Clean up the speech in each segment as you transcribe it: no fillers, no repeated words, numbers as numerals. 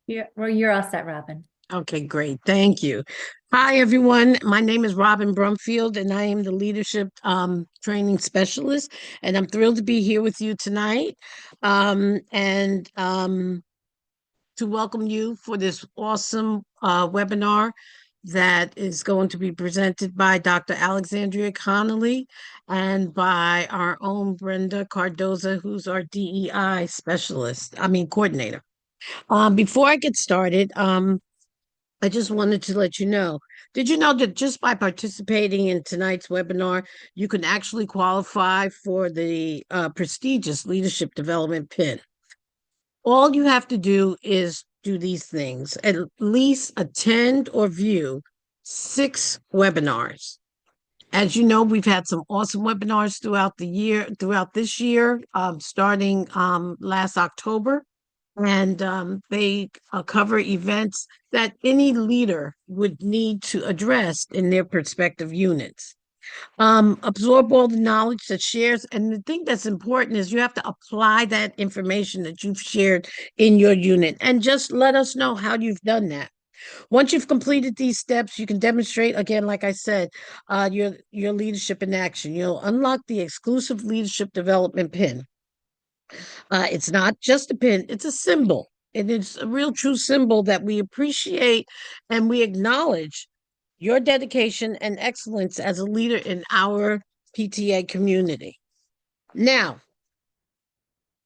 Yeah, well, you're all set, Robin. Okay, great. Thank you. Hi, everyone. My name is Robin Brumfield, and I am the leadership training specialist. And I'm thrilled to be here with you tonight and to welcome you for this awesome webinar that is going to be presented by Dr. Alexandria Connolly and by our own Brenda Cardoza, who's our DEI coordinator. Before I get started, I just wanted to let you know. Did you know that just by participating in tonight's webinar, you can actually qualify for the prestigious Leadership Development Pin? All you have to do is do these things, at least attend or view 6 webinars. As you know, we've had some awesome webinars throughout this year, starting last October, and they cover events that any leader would need to address in their respective units. Absorb all the knowledge that shares, and the thing that's important is you have to apply that information that you've shared in your unit, and just let us know how you've done that. Once you've completed these steps, you can demonstrate again, like I said, your leadership in action. You'll unlock the exclusive leadership development pin. It's not just a pin, it's a symbol. And it's a real true symbol that we appreciate and we acknowledge your dedication and excellence as a leader in our PTA community. Now,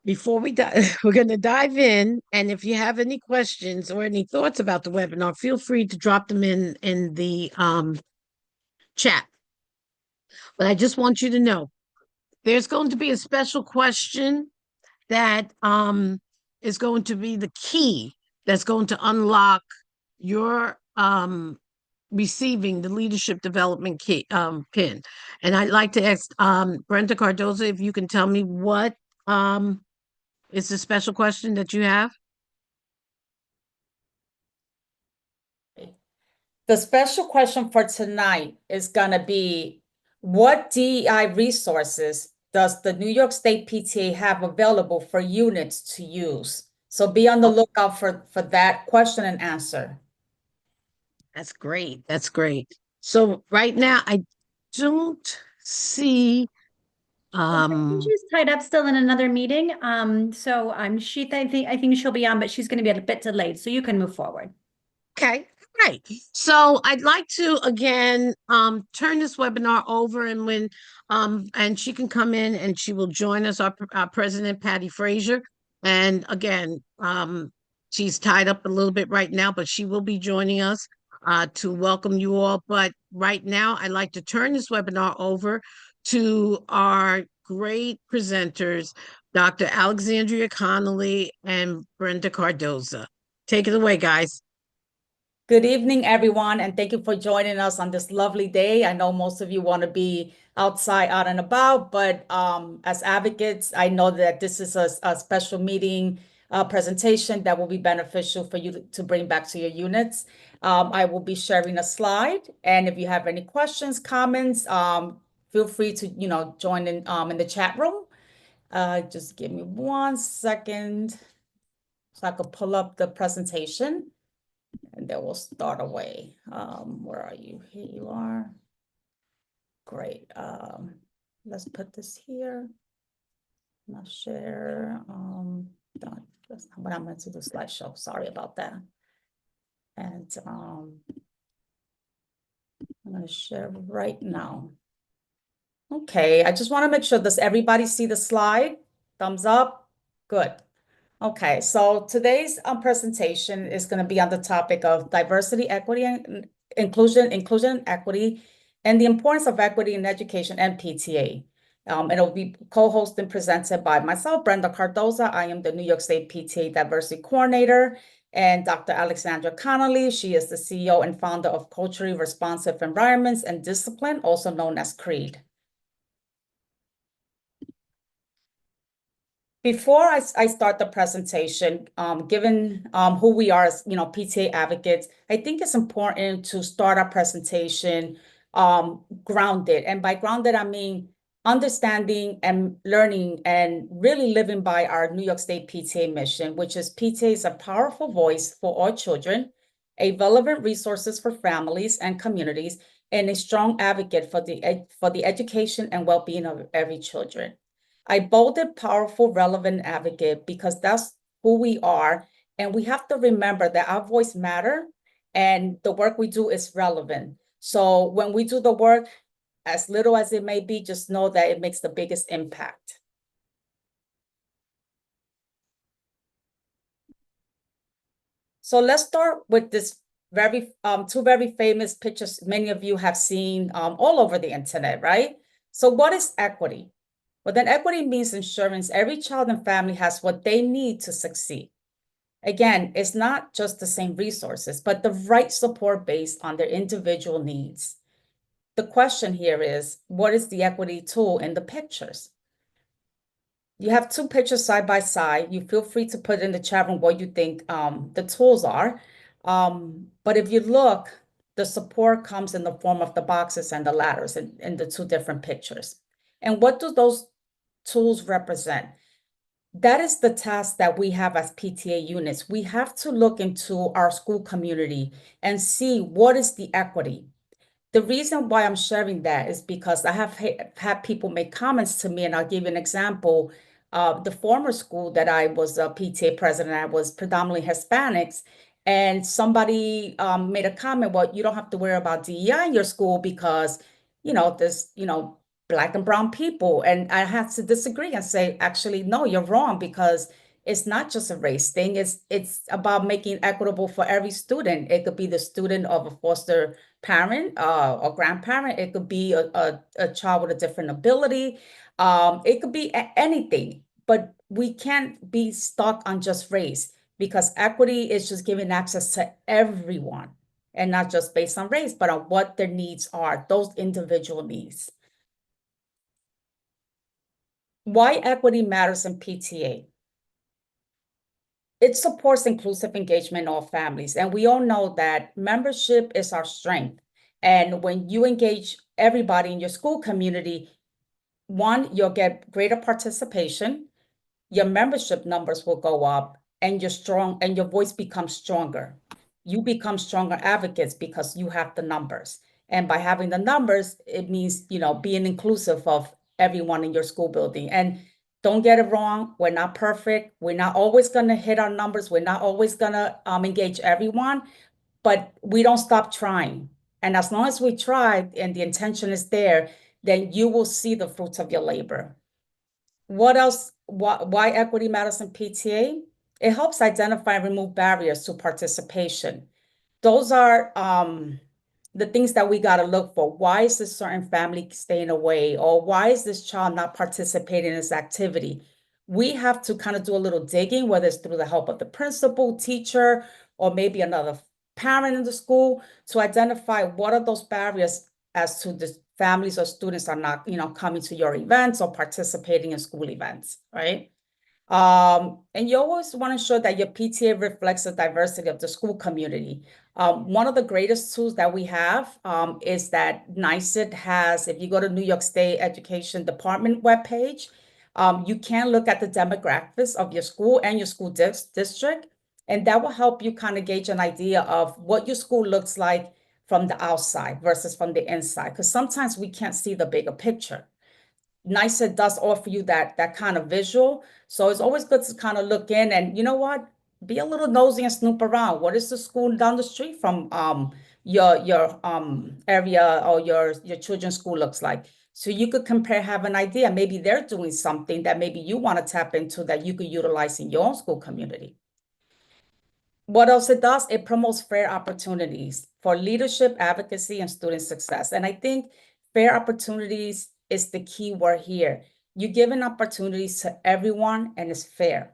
before we we're going to dive in. And if you have any questions or any thoughts about the webinar, feel free to drop them in the chat. But I just want you to know there's going to be a special question that is going to be the key that's going to unlock your receiving the leadership development key pin. And I'd like to ask Brenda Cardoza if you can tell me what is the special question that you have. The special question for tonight is going to be, what DEI resources does the New York State PTA have available for units to use? So be on the lookout for that question and answer. That's great. That's great. So right now I don't see I think she's tied up still in another meeting. So I think she'll be on, but she's going to be a bit delayed. So you can move forward. okay. Right. So I'd like to again turn this webinar over, and she can come in and she will join us, our president Patty Frazier. And again, she's tied up a little bit right now, but she will be joining us to welcome you all. But right now, I'd like to turn this webinar over to our great presenters, Dr. Alexandria Connolly and Brenda Cardoza. Take it away, guys. Good evening, everyone, and thank you for joining us on this lovely day. I know most of you want to be outside, out and about, but as advocates, I know that this is a special meeting presentation that will be beneficial for you to bring back to your units. I will be sharing a slide, and if you have any questions, comments, feel free to join in the chat room. Just give me 1 second so I could pull up the presentation. And then we'll start away. Where are you? Here you are. Great. Let's put this here. Not share. That's not what I meant to do, slideshow. Sorry about that. And I'm going to share right now. Okay, I just want to make sure, does everybody see the slide? Thumbs up. Good. Okay, so today's presentation is going to be on the topic of diversity, equity, and inclusion and equity, and the importance of equity in education and PTA. It'll be co-hosted and presented by myself, Brenda Cardoza. I am the New York State PTA Diversity Coordinator, and Dr. Alexandra Connolly. She is the CEO and founder of Culturally Responsive Environments and Discipline, also known as CREED. Before I start the presentation, given who we are as PTA advocates, I think it's important to start our presentation grounded. And by grounded, I mean understanding and learning and really living by our New York State PTA mission, which is PTA is a powerful voice for all children, a relevant resources for families and communities, and a strong advocate for the education and well-being of every children. I bolded powerful, relevant advocate because that's who we are, and we have to remember that our voice matter and the work we do is relevant. So when we do the work, as little as it may be, just know that it makes the biggest impact. So let's start with this two very famous pictures many of you have seen all over the internet, right? So what is equity? Well, then equity means ensuring every child and family has what they need to succeed. Again, it's not just the same resources, but the right support based on their individual needs. The question here is, what is the equity tool in the pictures? You have two pictures side by side. You feel free to put in the chat room what you think the tools are. But if you look, the support comes in the form of the boxes and the ladders in the two different pictures. And what do those tools represent? That is the task that we have as PTA units. We have to look into our school community and see what is the equity. The reason why I'm sharing that is because I have had people make comments to me, and I'll give you an example. The former school that I was a PTA president, I was predominantly Hispanics, and somebody made a comment, well, you don't have to worry about DEI in your school because, there's, Black and brown people. And I had to disagree and say, actually, no, you're wrong, because it's not just a race thing. It's about making equitable for every student. It could be the student of a foster parent or grandparent. It could be a child with a different ability. It could be anything, but we can't be stuck on just race, because equity is just giving access to everyone and not just based on race, but on what their needs are, those individual needs. Why equity matters in PTA. It supports inclusive engagement in all families. And we all know that membership is our strength. And when you engage everybody in your school community, one, you'll get greater participation, your membership numbers will go up, and your voice becomes stronger. You become stronger advocates because you have the numbers. And by having the numbers, it means, being inclusive of everyone in your school building. And don't get it wrong, we're not perfect. We're not always going to hit our numbers. We're not always going to engage everyone, but we don't stop trying. And as long as we try and the intention is there, then you will see the fruits of your labor. What else? Why equity matters in PTA? It helps identify and remove barriers to participation. Those are the things that we got to look for. Why is this certain family staying away? Or why is this child not participating in this activity? We have to kind of do a little digging, whether it's through the help of the principal, teacher, or maybe another parent in the school, to identify what are those barriers as to the families or students are not, coming to your events or participating in school events, right? And you always want to ensure that your PTA reflects the diversity of the school community. One of the greatest tools that we have is that NYSET has, if you go to New York State Education Department webpage, you can look at the demographics of your school and your school district, and that will help you kind of gauge an idea of what your school looks like from the outside versus from the inside, because sometimes we can't see the bigger picture. NYSET does offer you that kind of visual. So it's always good to kind of look in and, you know what, be a little nosy and snoop around. What is the school down the street from your area or your children's school looks like? So you could compare, have an idea. Maybe they're doing something that maybe you want to tap into that you could utilize in your own school community. What else it does? It promotes fair opportunities for leadership, advocacy, and student success. And I think fair opportunities is the key word here. You're giving opportunities to everyone and it's fair.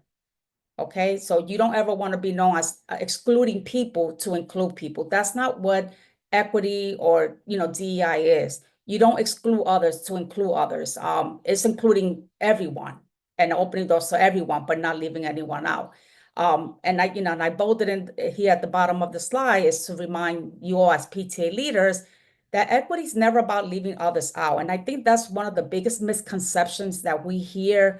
Okay, so you don't ever want to be known as excluding people to include people. That's not what equity or DEI is. You don't exclude others to include others. It's including everyone and opening doors to everyone, but not leaving anyone out. And I bolded in here at the bottom of the slide is to remind you all as PTA leaders that equity is never about leaving others out. And I think that's one of the biggest misconceptions that we hear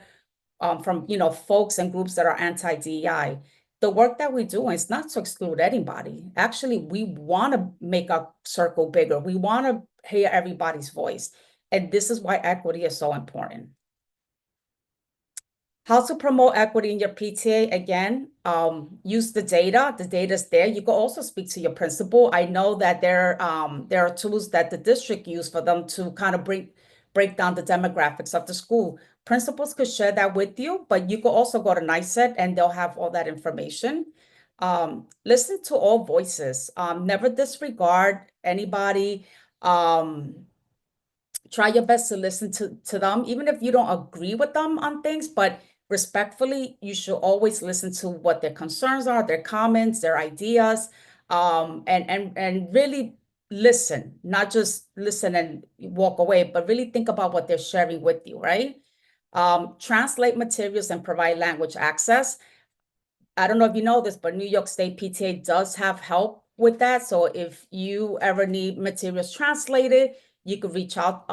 from, folks and groups that are anti-DEI. The work that we do is not to exclude anybody. Actually, we want to make our circle bigger. We want to hear everybody's voice. And this is why equity is so important. How to promote equity in your PTA? Again, use the data. The data is there. You can also speak to your principal. I know that there are tools that the district use for them to kind of break down the demographics of the school. Principals could share that with you, but you could also go to NICET and they'll have all that information. Listen to all voices. Never disregard anybody. Try your best to listen to them, even if you don't agree with them on things, but respectfully, you should always listen to what their concerns are, their comments, their ideas, and really listen, not just listen and walk away, but really think about what they're sharing with you, right? Translate materials and provide language access. I don't know if you know this, but New York State PTA does have help with that. So if you ever need materials translated, you could reach out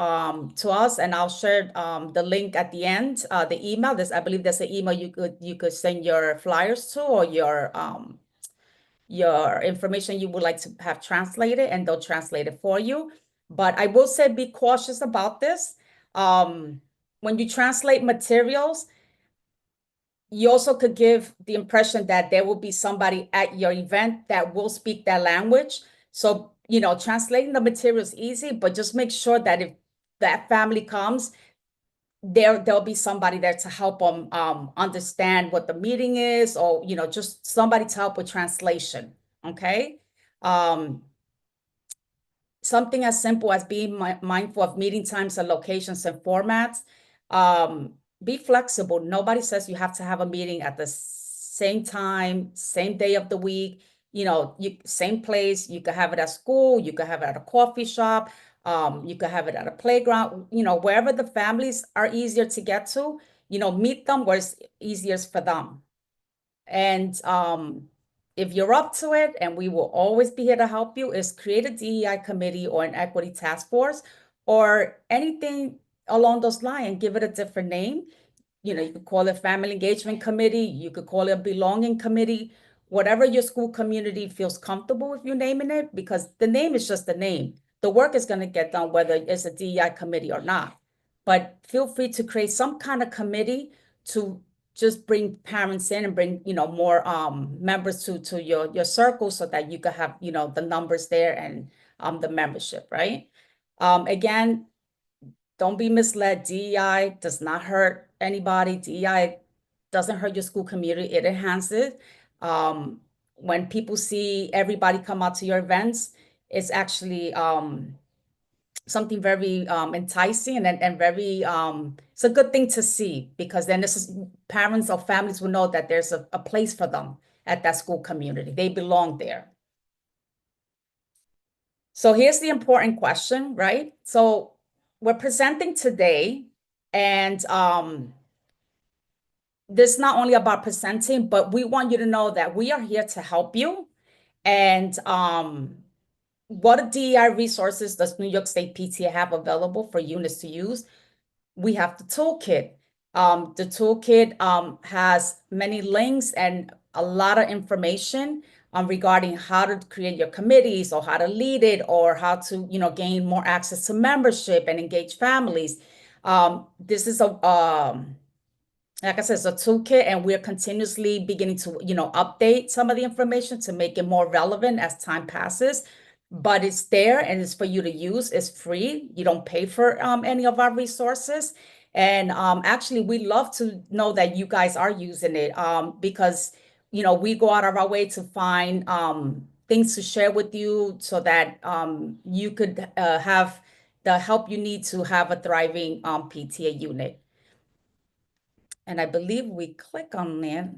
to us, and I'll share the link at the end, the email. I believe there's an email you could send your flyers to, or your information you would like to have translated, and they'll translate it for you. But I will say be cautious about this. When you translate materials, you also could give the impression that there will be somebody at your event that will speak that language. So, translating the material is easy, but just make sure that if that family comes, there'll be somebody there to help them understand what the meeting is, or, just somebody to help with translation, okay? Something as simple as being mindful of meeting times and locations and formats. Be flexible. Nobody says you have to have a meeting at the same time, same day of the week, same place. You could have it at school, you could have it at a coffee shop, you could have it at a playground, wherever the families are easier to get to, meet them where it's easiest for them. And if you're up to it, and we will always be here to help you, is create a DEI committee or an equity task force or anything along those lines, and give it a different name. You could call it family engagement committee, you could call it a belonging committee, whatever your school community feels comfortable with you naming it, because the name is just the name. The work is going to get done whether it's a DEI committee or not. But feel free to create some kind of committee to just bring parents in and bring, more members to your circle, so that you can have, the numbers there and the membership, right? Again, don't be misled. DEI does not hurt anybody. DEI doesn't hurt your school community. It enhances. When people see everybody come out to your events, it's actually something very enticing and very, it's a good thing to see, because then parents or families will know that there's a place for them at that school community. They belong there. So here's the important question, right? So we're presenting today, and this is not only about presenting, but we want you to know that we are here to help you. And what DEI resources does New York State PTA have available for units to use? We have the toolkit. The toolkit has many links and a lot of information regarding how to create your committees, or how to lead it, or how to, gain more access to membership and engage families. This is like I said, it's a toolkit, and we're continuously beginning to, update some of the information to make it more relevant as time passes. But it's there, and it's for you to use. It's free. You don't pay for any of our resources. And actually, we love to know that you guys are using it, because, we go out of our way to find things to share with you, so that you could have the help you need to have a thriving PTA unit. And I believe we click on that.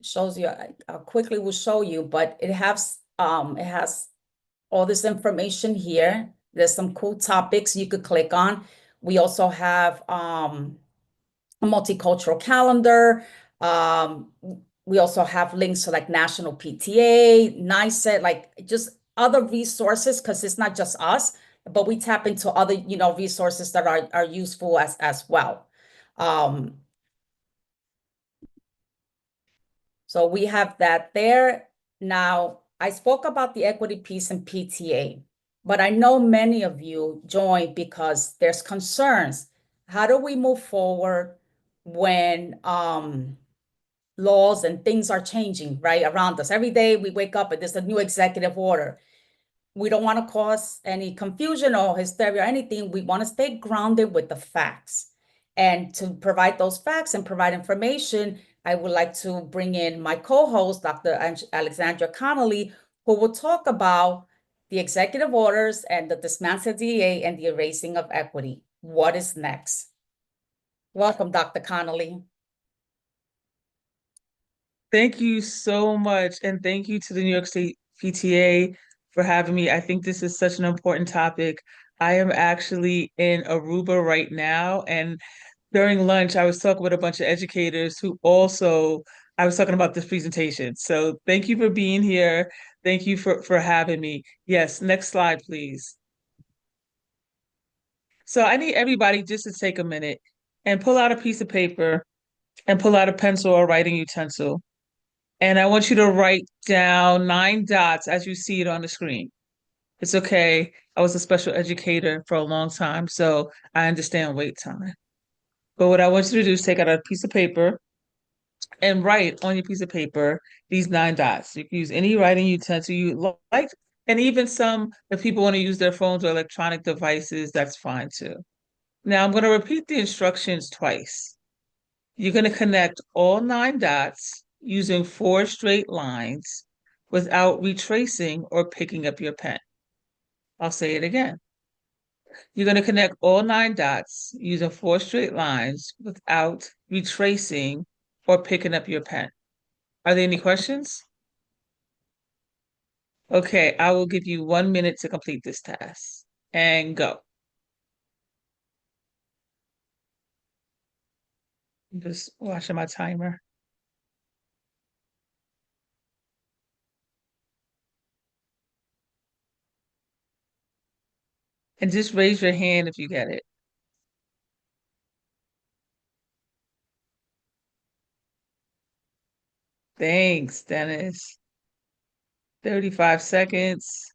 Shows you, I quickly will show you, but it has all this information here. There's some cool topics you could click on. We also have a multicultural calendar. We also have links to like National PTA, NICET, like just other resources, because it's not just us, but we tap into other, resources that are useful as well. So we have that there. Now, I spoke about the equity piece in PTA, but I know many of you joined because there's concerns. How do we move forward when laws and things are changing right around us? Every day we wake up and there's a new executive order. We don't want to cause any confusion or hysteria or anything. We want to stay grounded with the facts. And to provide those facts and provide information, I would like to bring in my co-host, Dr. Alexandra Connolly, who will talk about the executive orders and the dismantle DEA and the erasing of equity. What is next? Welcome, Dr. Connolly. Thank you so much. And thank you to the New York State PTA for having me. I think this is such an important topic. I am actually in Aruba right now. And during lunch, I was talking with a bunch of educators who also, I was talking about this presentation. So thank you for being here. Thank you for having me. Yes, next slide, please. So I need everybody just to take a minute and pull out a piece of paper and pull out a pencil or writing utensil. And I want you to write down 9 dots as you see it on the screen. It's okay. I was a special educator for a long time, so I understand wait time. But what I want you to do is take out a piece of paper and write on your piece of paper these 9 dots. You can use any writing utensil you like, and even some, if people want to use their phones or electronic devices, that's fine too. Now I'm going to repeat the instructions twice. You're going to connect all 9 dots using 4 straight lines without retracing or picking up your pen. I'll say it again. You're going to connect all 9 dots using 4 straight lines without retracing or picking up your pen. Are there any questions? Okay, I will give you 1 minute to complete this task. And go. I'm just watching my timer. And just raise your hand if you get it. Thanks, Dennis. 35 seconds.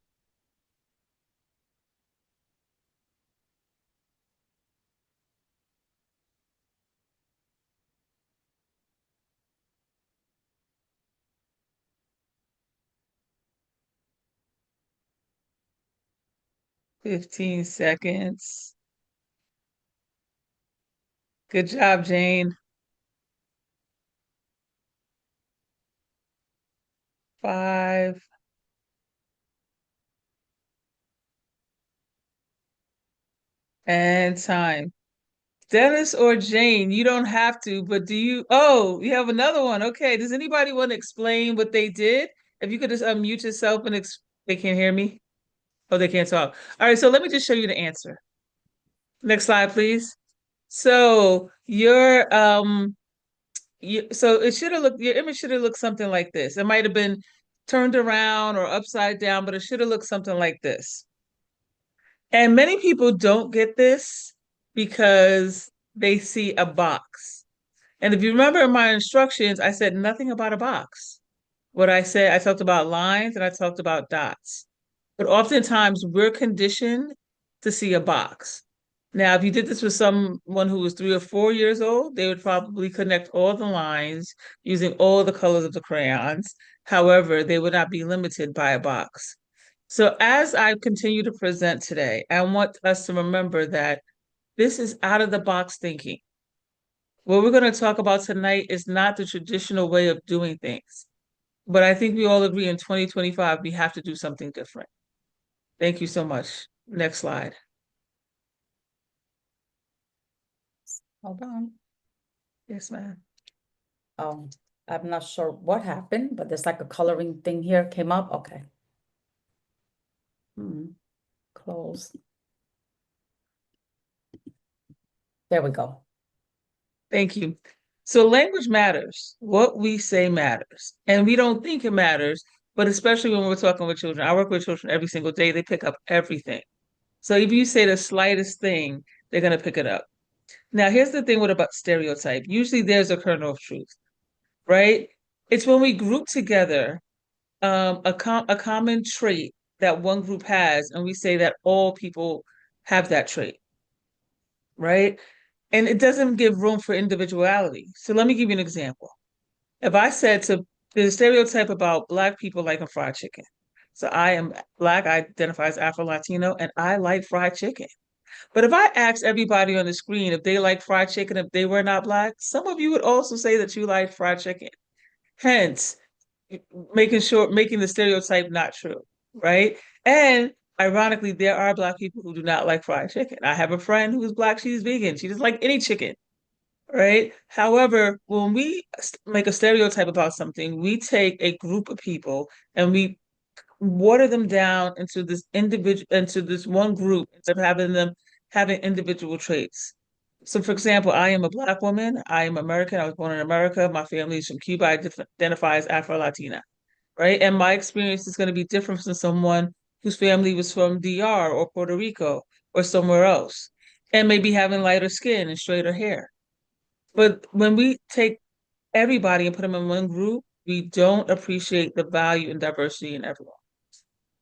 Fifteen seconds. Good job, Jane. 5. And time. Dennis or Jane, you don't have to, but do you? Oh, you have another one. Okay. Does anybody want to explain what they did? If you could just unmute yourself and they can't hear me. Oh, they can't talk. All right. So let me just show you the answer. Next slide, please. So so it should have looked, your image should have looked something like this. It might have been turned around or upside down, but it should have looked something like this. And many people don't get this because they see a box. And if you remember in my instructions, I said nothing about a box. What I said, I talked about lines and I talked about dots. But oftentimes we're conditioned to see a box. Now, if you did this with someone who was 3 or 4 years old, they would probably connect all the lines using all the colors of the crayons. However, they would not be limited by a box. So as I continue to present today, I want us to remember that this is out of the box thinking. What we're going to talk about tonight is not the traditional way of doing things. But I think we all agree in 2025, we have to do something different. Thank you so much. Next slide. Hold on. Yes, ma'am. I'm not sure what happened, but there's like a coloring thing here came up. Okay. Close. There we go. Thank you. So language matters. What we say matters. And we don't think it matters but especially when we're talking with children. I work with children every single day. They pick up everything. So if you say the slightest thing, they're going to pick it up. Now, here's the thing with about stereotype. Usually there's a kernel of truth, right? It's when we group together a common trait that one group has, and we say that all people have that trait, right? And it doesn't give room for individuality. So let me give you an example. If I said there's a stereotype about Black people liking fried chicken. So I am Black, I identify as Afro-Latino, and I like fried chicken. But if I asked everybody on the screen if they like fried chicken, if they were not Black, some of you would also say that you like fried chicken. Hence, making the stereotype not true, right? And ironically, there are Black people who do not like fried chicken. I have a friend who is Black, she's vegan. She doesn't like any chicken, right? However, when we make a stereotype about something, we take a group of people and we water them down into this one group instead of having them having individual traits. So, for example, I am a Black woman. I am American. I was born in America. My family is from Cuba. I identify as Afro-Latina, right? And my experience is going to be different from someone whose family was from DR or Puerto Rico or somewhere else, and maybe having lighter skin and straighter hair. But when we take everybody and put them in one group, we don't appreciate the value and diversity in everyone.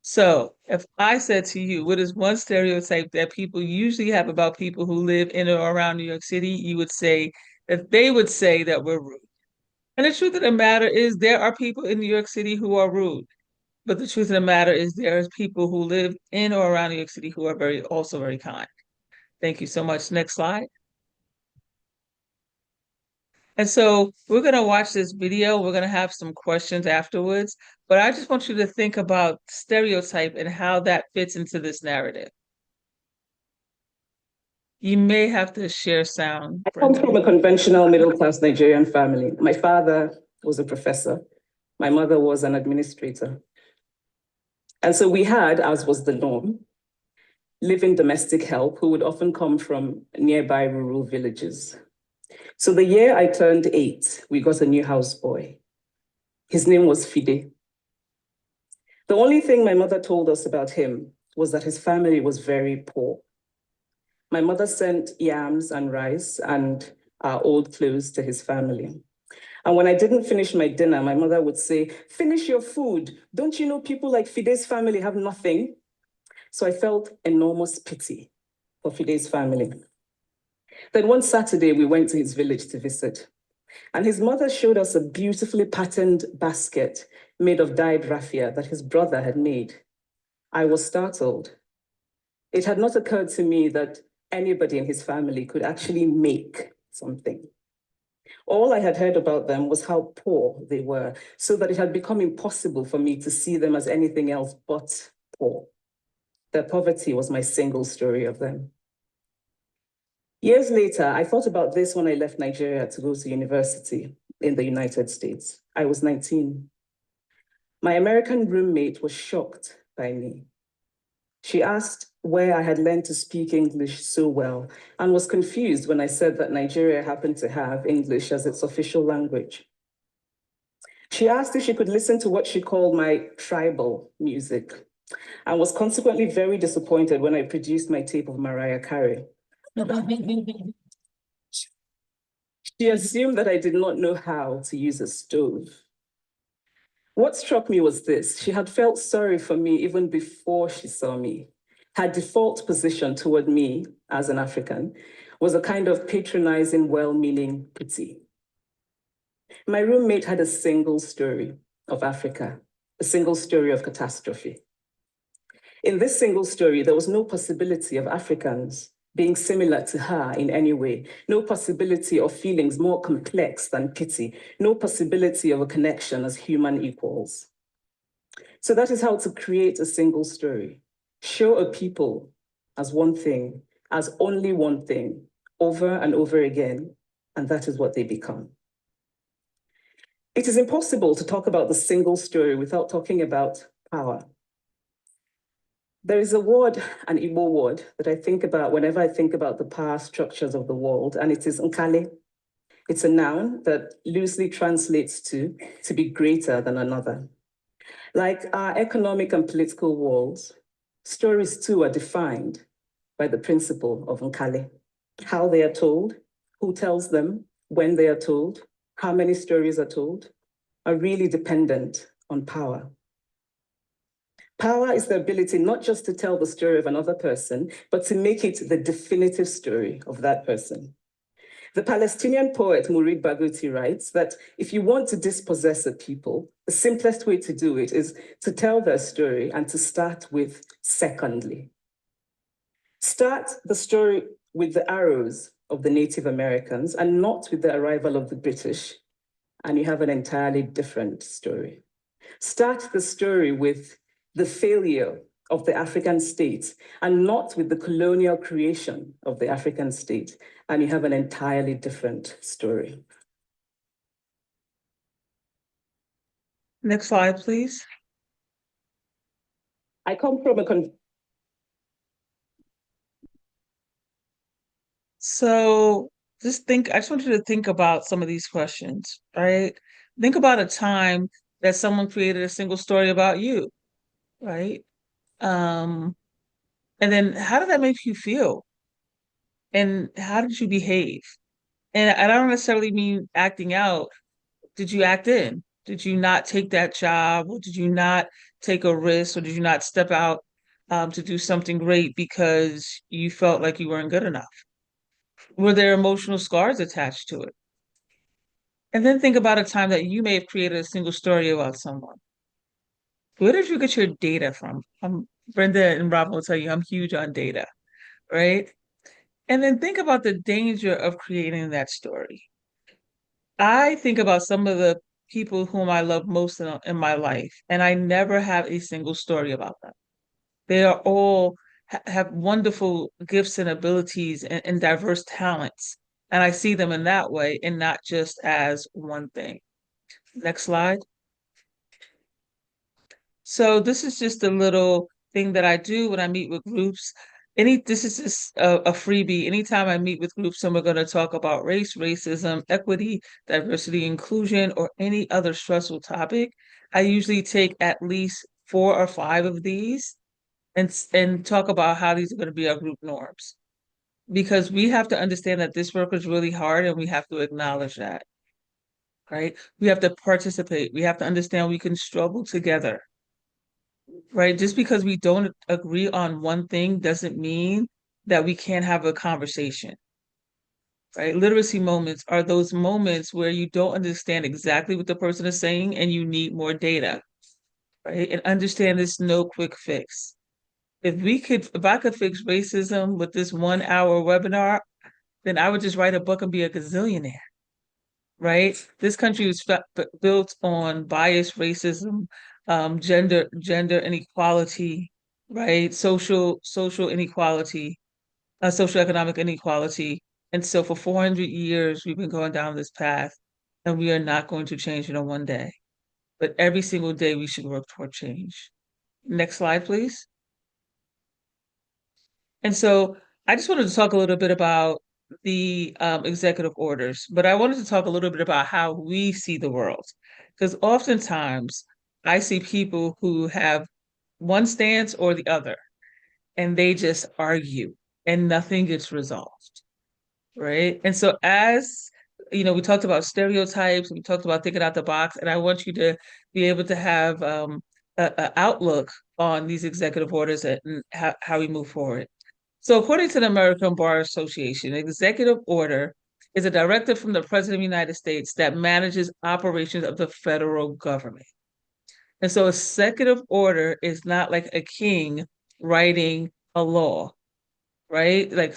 So if I said to you, what is one stereotype that people usually have about people who live in or around New York City, you would say that they would say that we're rude. And the truth of the matter is there are people in New York City who are rude. But the truth of the matter is there's people who live in or around New York City who are also very kind. Thank you so much. Next slide. And so we're going to watch this video. We're going to have some questions afterwards, but I just want you to think about stereotype and how that fits into this narrative. You may have to share sound. I come from a conventional middle-class Nigerian family. My father was a professor. My mother was an administrator. And so we had, as was the norm, living domestic help who would often come from nearby rural villages. So the year I turned 8, we got a new houseboy. His name was Fide. The only thing my mother told us about him was that his family was very poor. My mother sent yams and rice and old clothes to his family. And when I didn't finish my dinner, my mother would say, "Finish your food. Don't you know people like Fide's family have nothing?" So I felt enormous pity for Fide's family. Then one Saturday, we went to his village to visit. And his mother showed us a beautifully patterned basket made of dyed raffia that his brother had made. I was startled. It had not occurred to me that anybody in his family could actually make something. All I had heard about them was how poor they were, so that it had become impossible for me to see them as anything else but poor. Their poverty was my single story of them. Years later, I thought about this when I left Nigeria to go to university in the United States. I was 19. My American roommate was shocked by me. She asked where I had learned to speak English so well and was confused when I said that Nigeria happened to have English as its official language. She asked if she could listen to what she called my tribal music and was consequently very disappointed when I produced my tape of Mariah Carey. She assumed that I did not know how to use a stove. What struck me was this: she had felt sorry for me even before she saw me. Her default position toward me as an African was a kind of patronizing, well-meaning pity. My roommate had a single story of Africa, a single story of catastrophe. In this single story, there was no possibility of Africans being similar to her in any way, no possibility of feelings more complex than pity, no possibility of a connection as human equals. So that is how to create a single story. Show a people as one thing, as only one thing, over and over again, and that is what they become. It is impossible to talk about the single story without talking about power. There is a word, an Igbo word, that I think about whenever I think about the power structures of the world, and it is nkale. It's a noun that loosely translates to be greater than another. Like our economic and political worlds, stories too are defined by the principle of Nkale. How they are told, who tells them, when they are told, how many stories are told, are really dependent on power. Power is the ability not just to tell the story of another person, but to make it the definitive story of that person. The Palestinian poet Mourid Barghouti writes that if you want to dispossess a people, the simplest way to do it is to tell their story and to start with secondly. Start the story with the arrows of the Native Americans and not with the arrival of the British, and you have an entirely different story. Start the story with the failure of the African state and not with the colonial creation of the African state, and you have an entirely different story. Next slide, please. I come from a So just think, I just want you to think about some of these questions, right? Think about a time that someone created a single story about you, right? And then how did that make you feel? And how did you behave? And I don't necessarily mean acting out. Did you act in? Did you not take that job? Or did you not take a risk? Or did you not step out to do something great because you felt like you weren't good enough? Were there emotional scars attached to it? And then think about a time that you may have created a single story about someone. Where did you get your data from? Brenda and Rob will tell you I'm huge on data, right? And then think about the danger of creating that story. I think about some of the people whom I love most in my life, and I never have a single story about them. They are all have wonderful gifts and abilities and diverse talents. And I see them in that way and not just as one thing. Next slide. So this is just a little thing that I do when I meet with groups. This is just a freebie. Anytime I meet with groups and we're going to talk about race, racism, equity, diversity, inclusion, or any other stressful topic, I usually take at least 4 or 5 of these and talk about how these are going to be our group norms. Because we have to understand that this work is really hard and we have to acknowledge that, right? We have to participate. We have to understand we can struggle together, right? Just because we don't agree on one thing doesn't mean that we can't have a conversation, right? Literacy moments are those moments where you don't understand exactly what the person is saying and you need more data, right? And understand there's no quick fix. If I could fix racism with this 1 hour webinar, then I would just write a book and be a gazillionaire, right? This country was built on bias, racism, gender inequality, right? Social inequality, social economic inequality. And so for 400 years, we've been going down this path, and we are not going to change it in one day. But every single day, we should work toward change. Next slide, please. And so I just wanted to talk a little bit about the executive orders, but I wanted to talk a little bit about how we see the world. Because oftentimes I see people who have one stance or the other, and they just argue and nothing gets resolved, right? And so as you know, we talked about stereotypes, we talked about thinking out the box, and I want you to be able to have an outlook on these executive orders and how we move forward. So according to the American Bar Association, an executive order is a directive from the President of the United States that manages operations of the federal government. And so executive order is not like a king writing a law, right? Like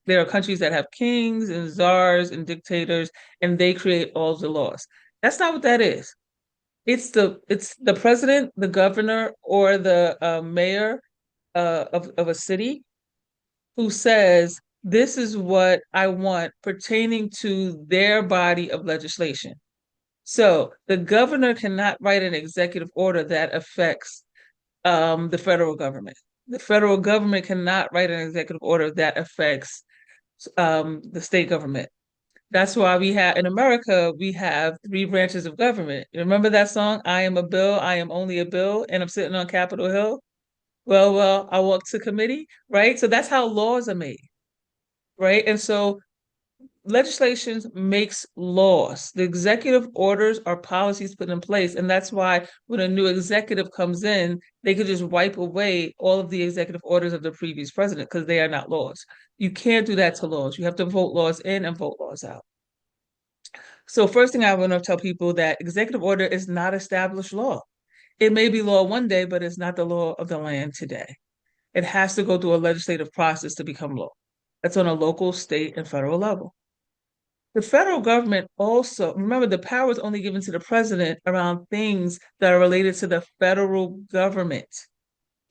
there are countries that have kings and czars and dictators, and they create all the laws. That's not what that is. It's the president, the governor, or the mayor of a city who says, this is what I want pertaining to their body of legislation. So the governor cannot write an executive order that affects the federal government. The federal government cannot write an executive order that affects the state government. That's why in America, we have 3 branches of government. You remember that song? I am a bill, I am only a bill, and I'm sitting on Capitol Hill. Well, I walk to committee, right? So that's how laws are made, right? And so legislation makes laws. The executive orders are policies put in place. And that's why when a new executive comes in, they could just wipe away all of the executive orders of the previous president because they are not laws. You can't do that to laws. You have to vote laws in and vote laws out. So first thing I want to tell people that executive order is not established law. It may be law one day, but it's not the law of the land today. It has to go through a legislative process to become law. That's on a local, state, and federal level. The federal government also, remember, the power is only given to the president around things that are related to the federal government,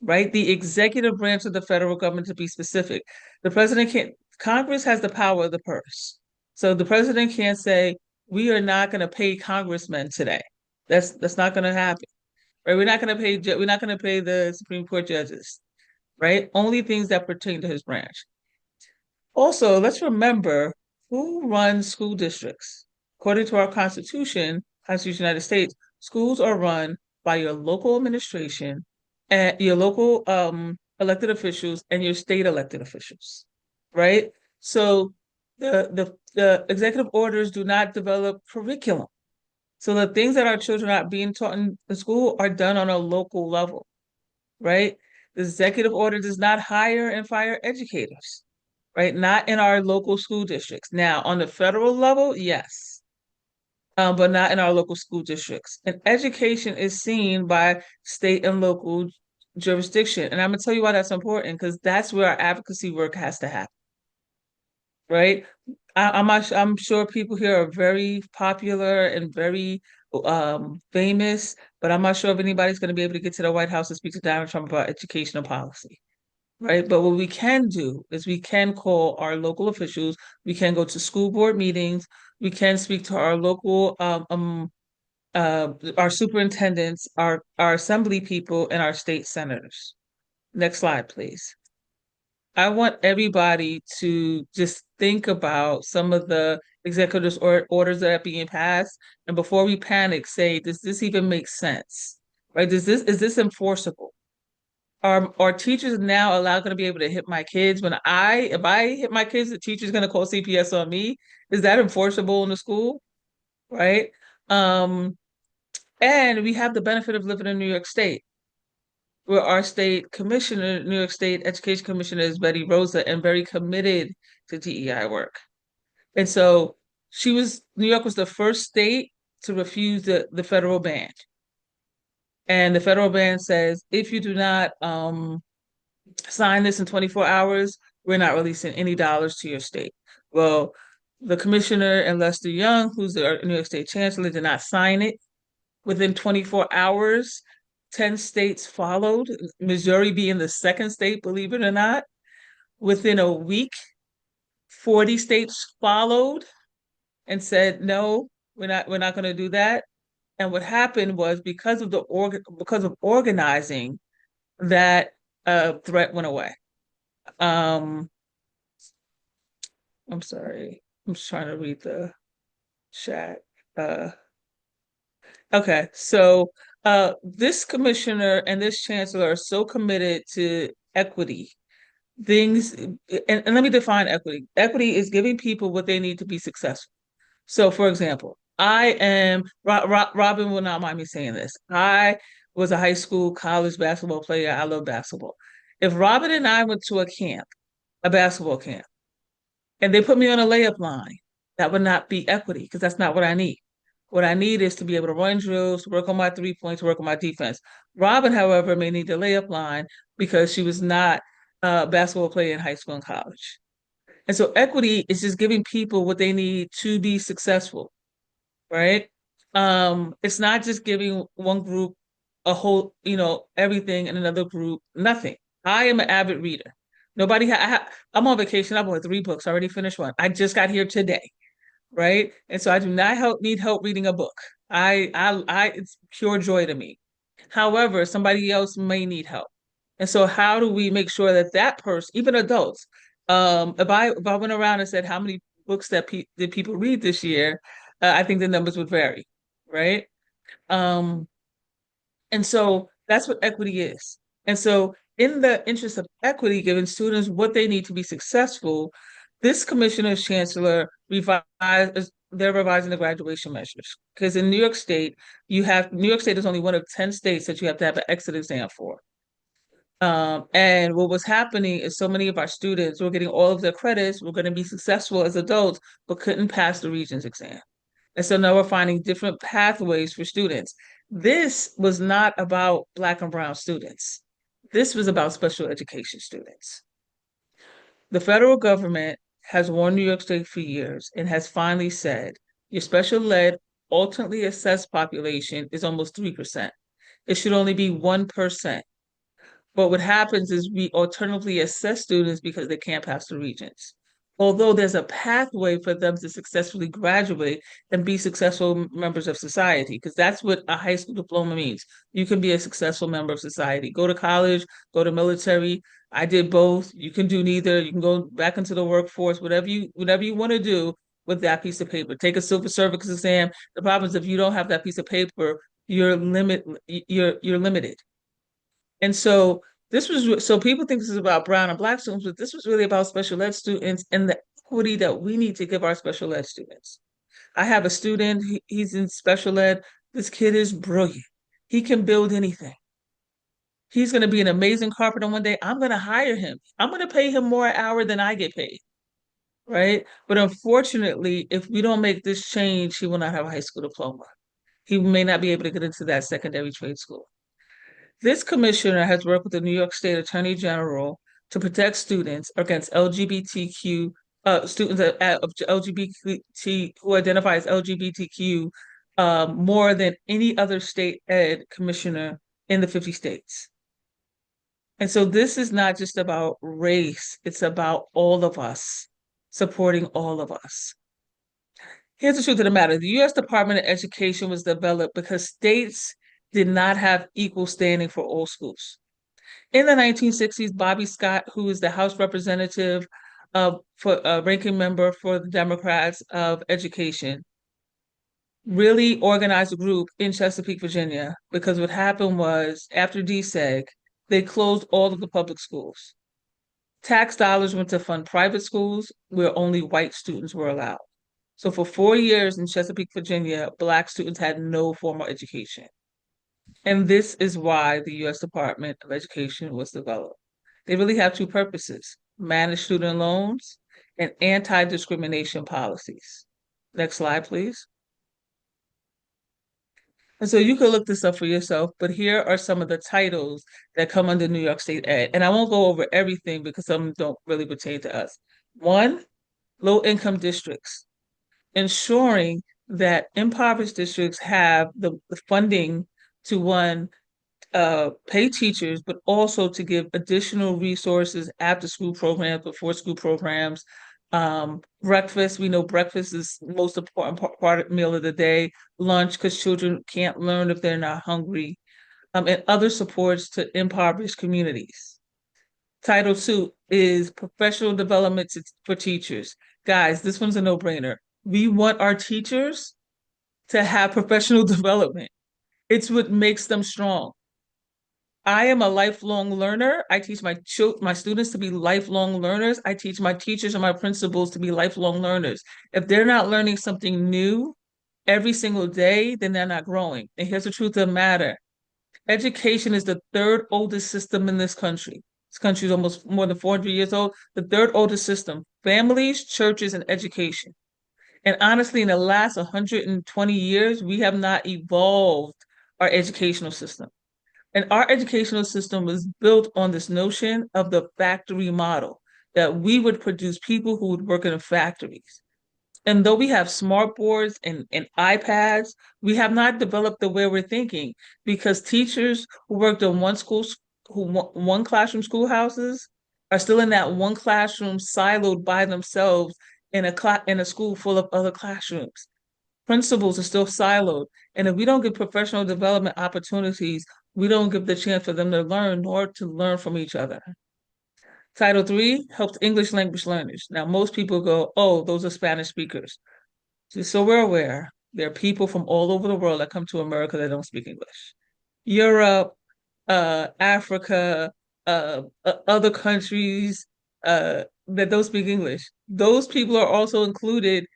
right? The executive branch of the federal government, to be specific. The president can't, Congress has the power of the purse. So the president can't say, we are not going to pay congressmen today. That's not going to happen, right? We're not going to pay the Supreme Court judges, right? Only things that pertain to his branch. Also, let's remember who runs school districts. According to our Constitution of the United States, schools are run by your local administration and your local elected officials and your state elected officials, right? So the executive orders do not develop curriculum. So the things that our children are being taught in the school are done on a local level, right? The executive order does not hire and fire educators, right? Not in our local school districts. Now, on the federal level, yes, but not in our local school districts. And education is seen by state and local jurisdiction. And I'm gonna tell you why that's important, because that's where our advocacy work has to happen, right? I'm sure people here are very popular and very famous, but I'm not sure if anybody's going to be able to get to the White House and speak to Donald Trump about educational policy, right? But what we can do is we can call our local officials, we can go to school board meetings, we can speak to our local our superintendents, our assembly people, and our state senators. Next slide, please. I want everybody to just think about some of the executive orders that are being passed, and before we panic, say, does this even make sense? Right? Is this enforceable? Are teachers now allowed going to be able to hit my kids if I hit my kids, the teacher's going to call CPS on me? Is that enforceable in the school? Right? And we have the benefit of living in New York State, where our state commissioner, New York State Education Commissioner, is Betty Rosa, and very committed to DEI work. And so New York was the first state to refuse the federal ban. And the federal ban says, if you do not sign this in 24 hours, we're not releasing any dollars to your state. Well, the commissioner and Lester Young, who's the New York State Chancellor, did not sign it. Within 24 hours, 10 states followed, Missouri being the second state, believe it or not. Within a week, 40 states followed and said, no, we're not going to do that. And what happened was, because of organizing, that threat went away. I'm sorry, I'm just trying to read the chat. Okay, so this commissioner and this chancellor are so committed to equity. And let me define equity. Equity is giving people what they need to be successful. So, for example, Robin will not mind me saying this. I was a high school, college basketball player. I love basketball. If Robin and I went to a basketball camp, and they put me on a layup line, that would not be equity, because that's not what I need. What I need is to be able to run drills, work on my 3 points, work on my defense. Robin, however, may need the layup line because she was not a basketball player in high school and college. And so equity is just giving people what they need to be successful, right? It's not just giving one group a whole, everything, and another group nothing. I am an avid reader. I'm on vacation. I bought 3 books. I already finished one. I just got here today, right? And so I do not need help reading a book. It's pure joy to me. However, somebody else may need help. And so how do we make sure that person, even adults, if I went around and said, how many books that people read this year, I think the numbers would vary, right? And so that's what equity is. And so in the interest of equity, giving students what they need to be successful, this commissioner's chancellor they're revising the graduation measures. Because in New York State, New York State is only one of 10 states that you have to have an exit exam for. And what was happening is so many of our students were getting all of their credits, were going to be successful as adults, but couldn't pass the Regents exam. And so now we're finding different pathways for students. This was not about Black and Brown students. This was about special education students. The federal government has warned New York State for years and has finally said your special ed alternately assessed population is almost 3%. It should only be 1%. But what happens is we alternatively assess students because they can't pass the Regents. Although there's a pathway for them to successfully graduate and be successful members of society, because that's what a high school diploma means. You can be a successful member of society. Go to college, go to military. I did both. You can do neither. You can go back into the workforce, whatever you want to do with that piece of paper. Take a civil service exam. The problem is if you don't have that piece of paper, you're limited. And so people think this is about Brown and Black students, but this was really about special ed students and the equity that we need to give our special ed students. I have a student, he's in special ed. This kid is brilliant. He can build anything. He's going to be an amazing carpenter one day. I'm going to hire him. I'm going to pay him more an hour than I get paid, right? But unfortunately, if we don't make this change, he will not have a high school diploma. He may not be able to get into that secondary trade school. This commissioner has worked with the New York State Attorney General to protect students against LGBTQ students of LGBT who identify as LGBTQ more than any other state ed commissioner in the 50 states. And so this is not just about race, it's about all of us supporting all of us. Here's the truth of the matter. The U.S. Department of Education was developed because states did not have equal standing for all schools. In the 1960s, Bobby Scott, who is the House Representative ranking member for the Democrats of Education, really organized a group in Chesapeake, Virginia, because what happened was after DSEG, they closed all of the public schools. Tax dollars went to fund private schools where only white students were allowed. So for 4 years in Chesapeake, Virginia, Black students had no formal education. And this is why the U.S. Department of Education was developed. They really have two purposes: manage student loans and anti-discrimination policies. Next slide, please. And so you can look this up for yourself, but here are some of the titles that come under New York State Ed. And I won't go over everything because some don't really pertain to us. 1, low-income districts, ensuring that impoverished districts have the funding to, one, pay teachers, but also to give additional resources, after school programs, before school programs, breakfast. We know breakfast is the most important part of the meal of the day, lunch, because children can't learn if they're not hungry, and other supports to impoverished communities. Title II is professional development for teachers. Guys, this one's a no-brainer. We want our teachers to have professional development. It's what makes them strong. I am a lifelong learner. I teach my students to be lifelong learners. I teach my teachers and my principals to be lifelong learners. If they're not learning something new every single day, then they're not growing. And here's the truth of the matter. Education is the third oldest system in this country. This country is almost more than 400 years old. The third oldest system: families, churches, and education. And honestly, in the last 120 years, we have not evolved our educational system. And our educational system was built on this notion of the factory model, that we would produce people who would work in factories. And though we have smart boards and iPads, we have not developed the way we're thinking, because teachers who worked in one classroom schoolhouses are still in that one classroom siloed by themselves in a school full of other classrooms. Principals are still siloed. And if we don't give professional development opportunities, we don't give the chance for them to learn, nor to learn from each other. Title III helps English language learners. Now, most people go, oh, those are Spanish speakers. Just so we're aware, there are people from all over the world that come to America that don't speak English. Europe, Africa, other countries that don't speak English. Those people are also included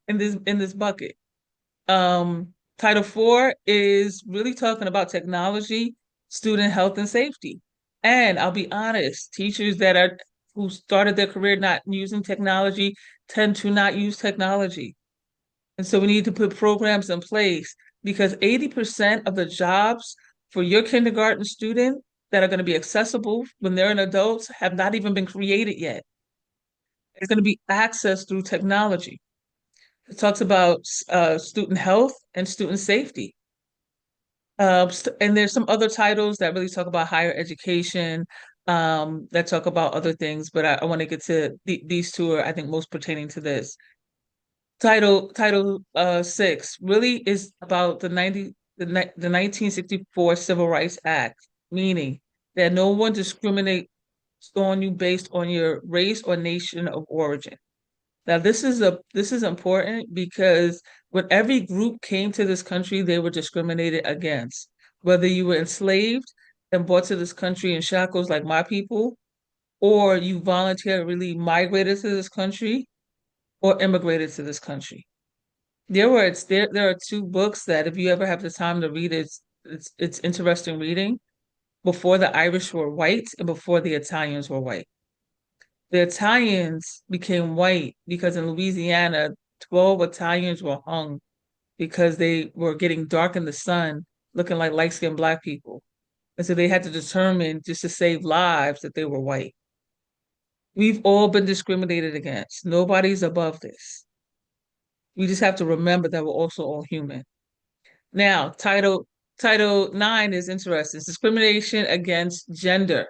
in this bucket. Title IV is really talking about technology, student health and safety. And I'll be honest, teachers who started their career not using technology tend to not use technology. And so we need to put programs in place because 80% of the jobs for your kindergarten student that are going to be accessible when they're an adults have not even been created yet. It's going to be access through technology. It talks about student health and student safety. And there's some other titles that really talk about higher education, that talk about other things, but I want to get to these two are, I think, most pertaining to this. Title VI really is about the 1964 Civil Rights Act, meaning that no one discriminates on you based on your race or nation of origin. Now, this is important because when every group came to this country, they were discriminated against. Whether you were enslaved and brought to this country in shackles like my people, or you voluntarily migrated to this country or immigrated to this country. There are two books that if you ever have the time to read it, it's interesting reading. Before the Irish were white and before the Italians were white. The Italians became white because in Louisiana, 12 Italians were hung because they were getting dark in the sun, looking like light-skinned Black people. And so they had to determine, just to save lives, that they were white. We've all been discriminated against. Nobody's above this. We just have to remember that we're also all human. Now, Title IX is interesting. It's discrimination against gender.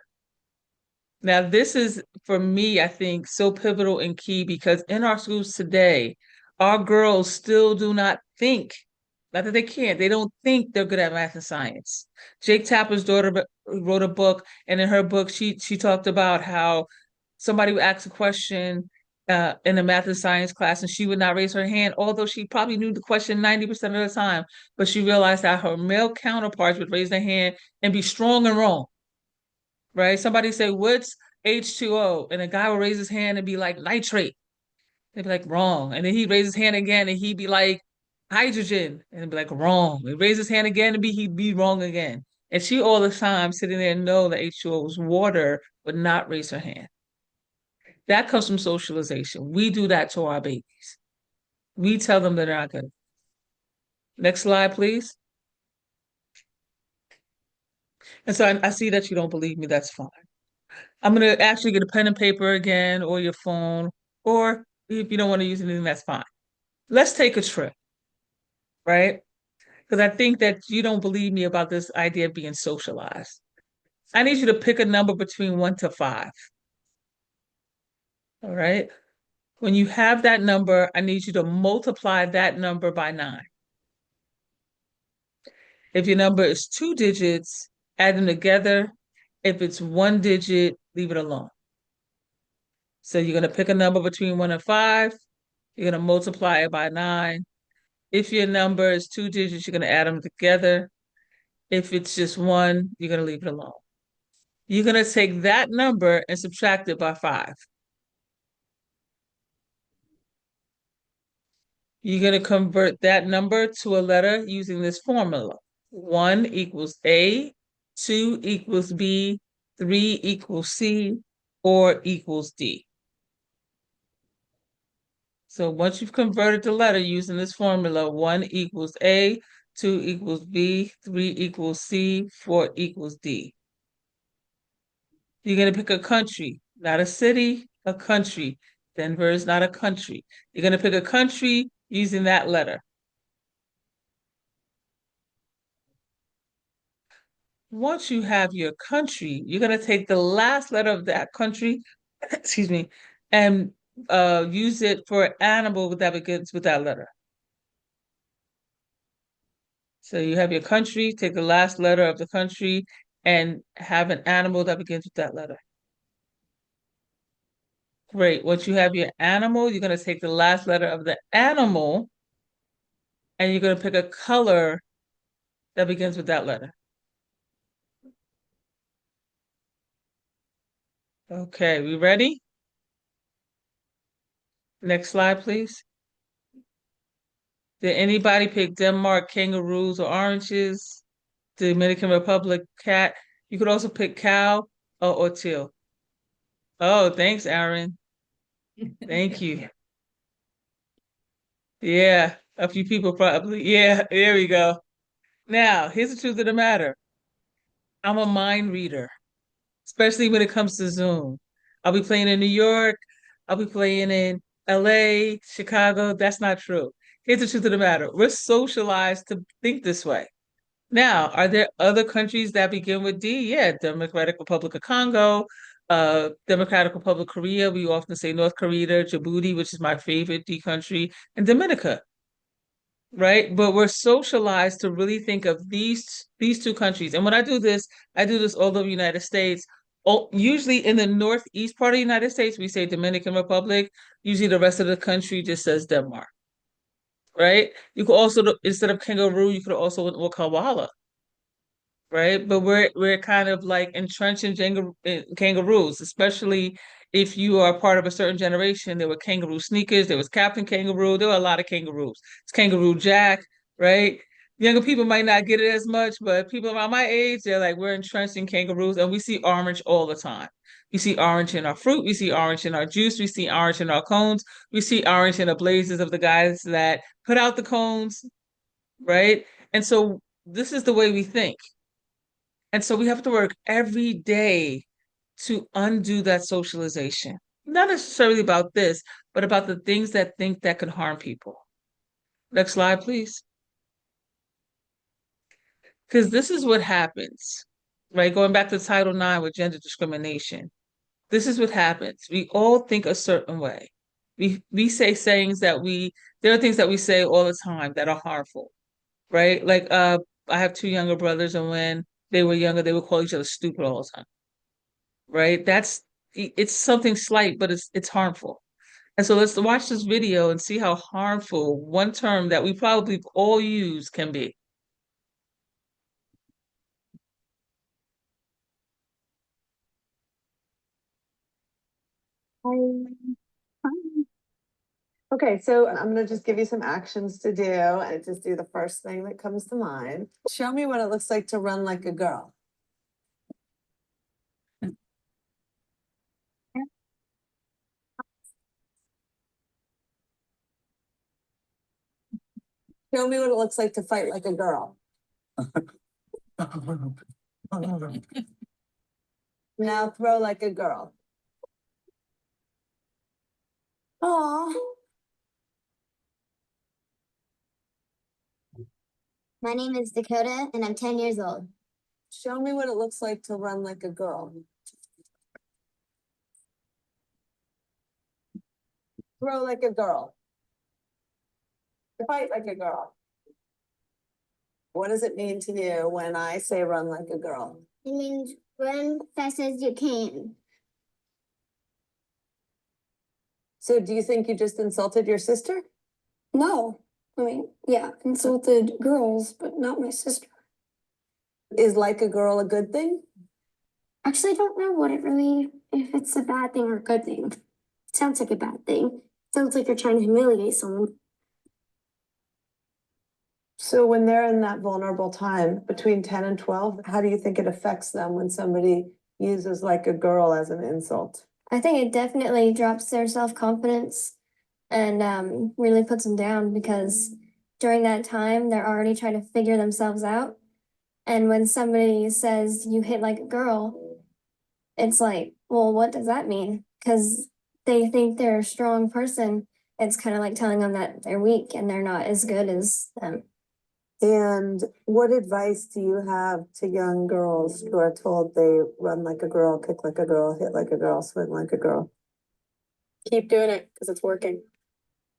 Now, this is, for me, I think, so pivotal and key because in our schools today, our girls still do not think, not that they can't, they don't think they're good at math and science. Jake Tapper's daughter wrote a book, and in her book, she talked about how somebody would ask a question in a math and science class, and she would not raise her hand, although she probably knew the question 90% of the time, but she realized that her male counterparts would raise their hand and be strong and wrong. Right? Somebody say, what's H2O? And a guy would raise his hand and be like, nitrate. They'd be like, wrong. And then he'd raise his hand again and he'd be like, hydrogen. And be like, wrong. He'd raise his hand again and he'd be wrong again. And she all the time sitting there know that H2O was water, but not raise her hand. That comes from socialization. We do that to our babies. We tell them that they're not good. Next slide, please. And so I see that you don't believe me. That's fine. I'm going to actually get a pen and paper again, or your phone, or if you don't want to use anything, that's fine. Let's take a trip, right? Because I think that you don't believe me about this idea of being socialized. I need you to pick a number between 1 to 5. All right? When you have that number, I need you to multiply that number by 9. If your number is 2 digits, add them together. If it's 1 digit, leave it alone. So you're going to pick a number between 1 and 5. You're going to multiply it by 9. If your number is 2 digits, you're going to add them together. If it's just 1, you're going to leave it alone. You're going to take that number and subtract it by 5. You're going to convert that number to a letter using this formula. 1 equals A, 2 equals B, 3 equals C, 4 equals D. So once you've converted the letter using this formula, 1 equals A, 2 equals B, 3 equals C, 4 equals D. You're going to pick a country, not a city, a country. Denver is not a country. You're going to pick a country using that letter. Once you have your country, you're going to take the last letter of that country, excuse me, and use it for an animal that begins with that letter. So you have your country, take the last letter of the country, and have an animal that begins with that letter. Great. Once you have your animal, you're going to take the last letter of the animal and you're going to pick a color that begins with that letter. Okay, we ready? Next slide, please. Did anybody pick Denmark, kangaroos, or oranges? Dominican Republic, cat. You could also pick cow or teal. Oh, thanks, Aaron. Thank you. Yeah, a few people probably. Yeah, there we go. Now, here's the truth of the matter. I'm a mind reader, especially when it comes to Zoom. I'll be playing in New York. I'll be playing in LA, Chicago. That's not true. Here's the truth of the matter. We're socialized to think this way. Now, are there other countries that begin with D? Yeah, Democratic Republic of Congo, Democratic Republic of Korea. We often say North Korea, Djibouti, which is my favorite D country, and Dominica, right? But we're socialized to really think of these two countries. And when I do this all over the United States. Usually in the northeast part of the United States, we say Dominican Republic. Usually the rest of the country just says Denmark, right? You could also, instead of kangaroo, you could also look koala, right? But we're kind of like entrenched in kangaroos, especially if you are part of a certain generation. There were kangaroo sneakers, there was Captain Kangaroo, there were a lot of kangaroos. It's Kangaroo Jack, right? Younger people might not get it as much, but people around my age, they're like, we're entrenched in kangaroos, and we see orange all the time. We see orange in our fruit, we see orange in our juice, we see orange in our cones, we see orange in the blazes of the guys that put out the cones, right? And so this is the way we think. And so we have to work every day to undo that socialization. Not necessarily about this, but about the things that think that could harm people. Next slide, please. Because this is what happens, right? Going back to Title IX with gender discrimination. This is what happens. We all think a certain way. We say sayings that there are things that we say all the time that are harmful, right? Like I have two younger brothers, and when they were younger, they would call each other stupid all the time, right? It's something slight, but it's harmful. And so let's watch this video and see how harmful one term that we probably all use can be. Okay, so I'm gonna just give you some actions to do and just do the first thing that comes to mind. Show me what it looks like to run like a girl. Show me what it looks like to fight like a girl. Now throw like a girl. Aw. My name is Dakota and I'm 10 years old. Show me what it looks like to run like a girl. Throw like a girl. Fight like a girl. What does it mean to you when I say run like a girl? It means run fast as you can. So do you think you just insulted your sister? No, I mean, yeah, insulted girls, but not my sister. Is like a girl a good thing? Actually, I don't know if it's a bad thing or a good thing. It sounds like a bad thing. It sounds like you're trying to humiliate someone. So when they're in that vulnerable time between 10 and 12, how do you think it affects them when somebody uses like a girl as an insult? I think it definitely drops their self-confidence and really puts them down because during that time, they're already trying to figure themselves out. And when somebody says you hit like a girl, it's like, well, what does that mean? Because they think they're a strong person. It's kind of like telling them that they're weak and they're not as good as them. And what advice do you have to young girls who are told they run like a girl, kick like a girl, hit like a girl, swing like a girl? Keep doing it because it's working.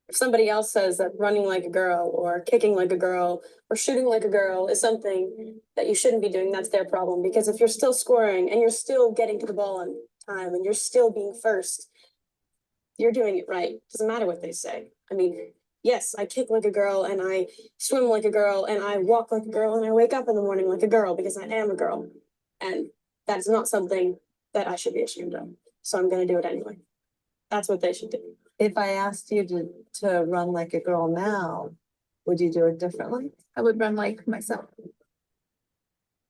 If somebody else says that running like a girl or kicking like a girl or shooting like a girl is something that you shouldn't be doing, that's their problem. Because if you're still scoring and you're still getting to the ball on time and you're still being first, you're doing it right. Doesn't matter what they say. I mean, yes, I kick like a girl and I swim like a girl and I walk like a girl and I wake up in the morning like a girl because I am a girl. And that's not something that I should be ashamed of. So I'm going to do it anyway. That's what they should do. If I asked you to run like a girl now, would you do it differently? I would run like myself. Would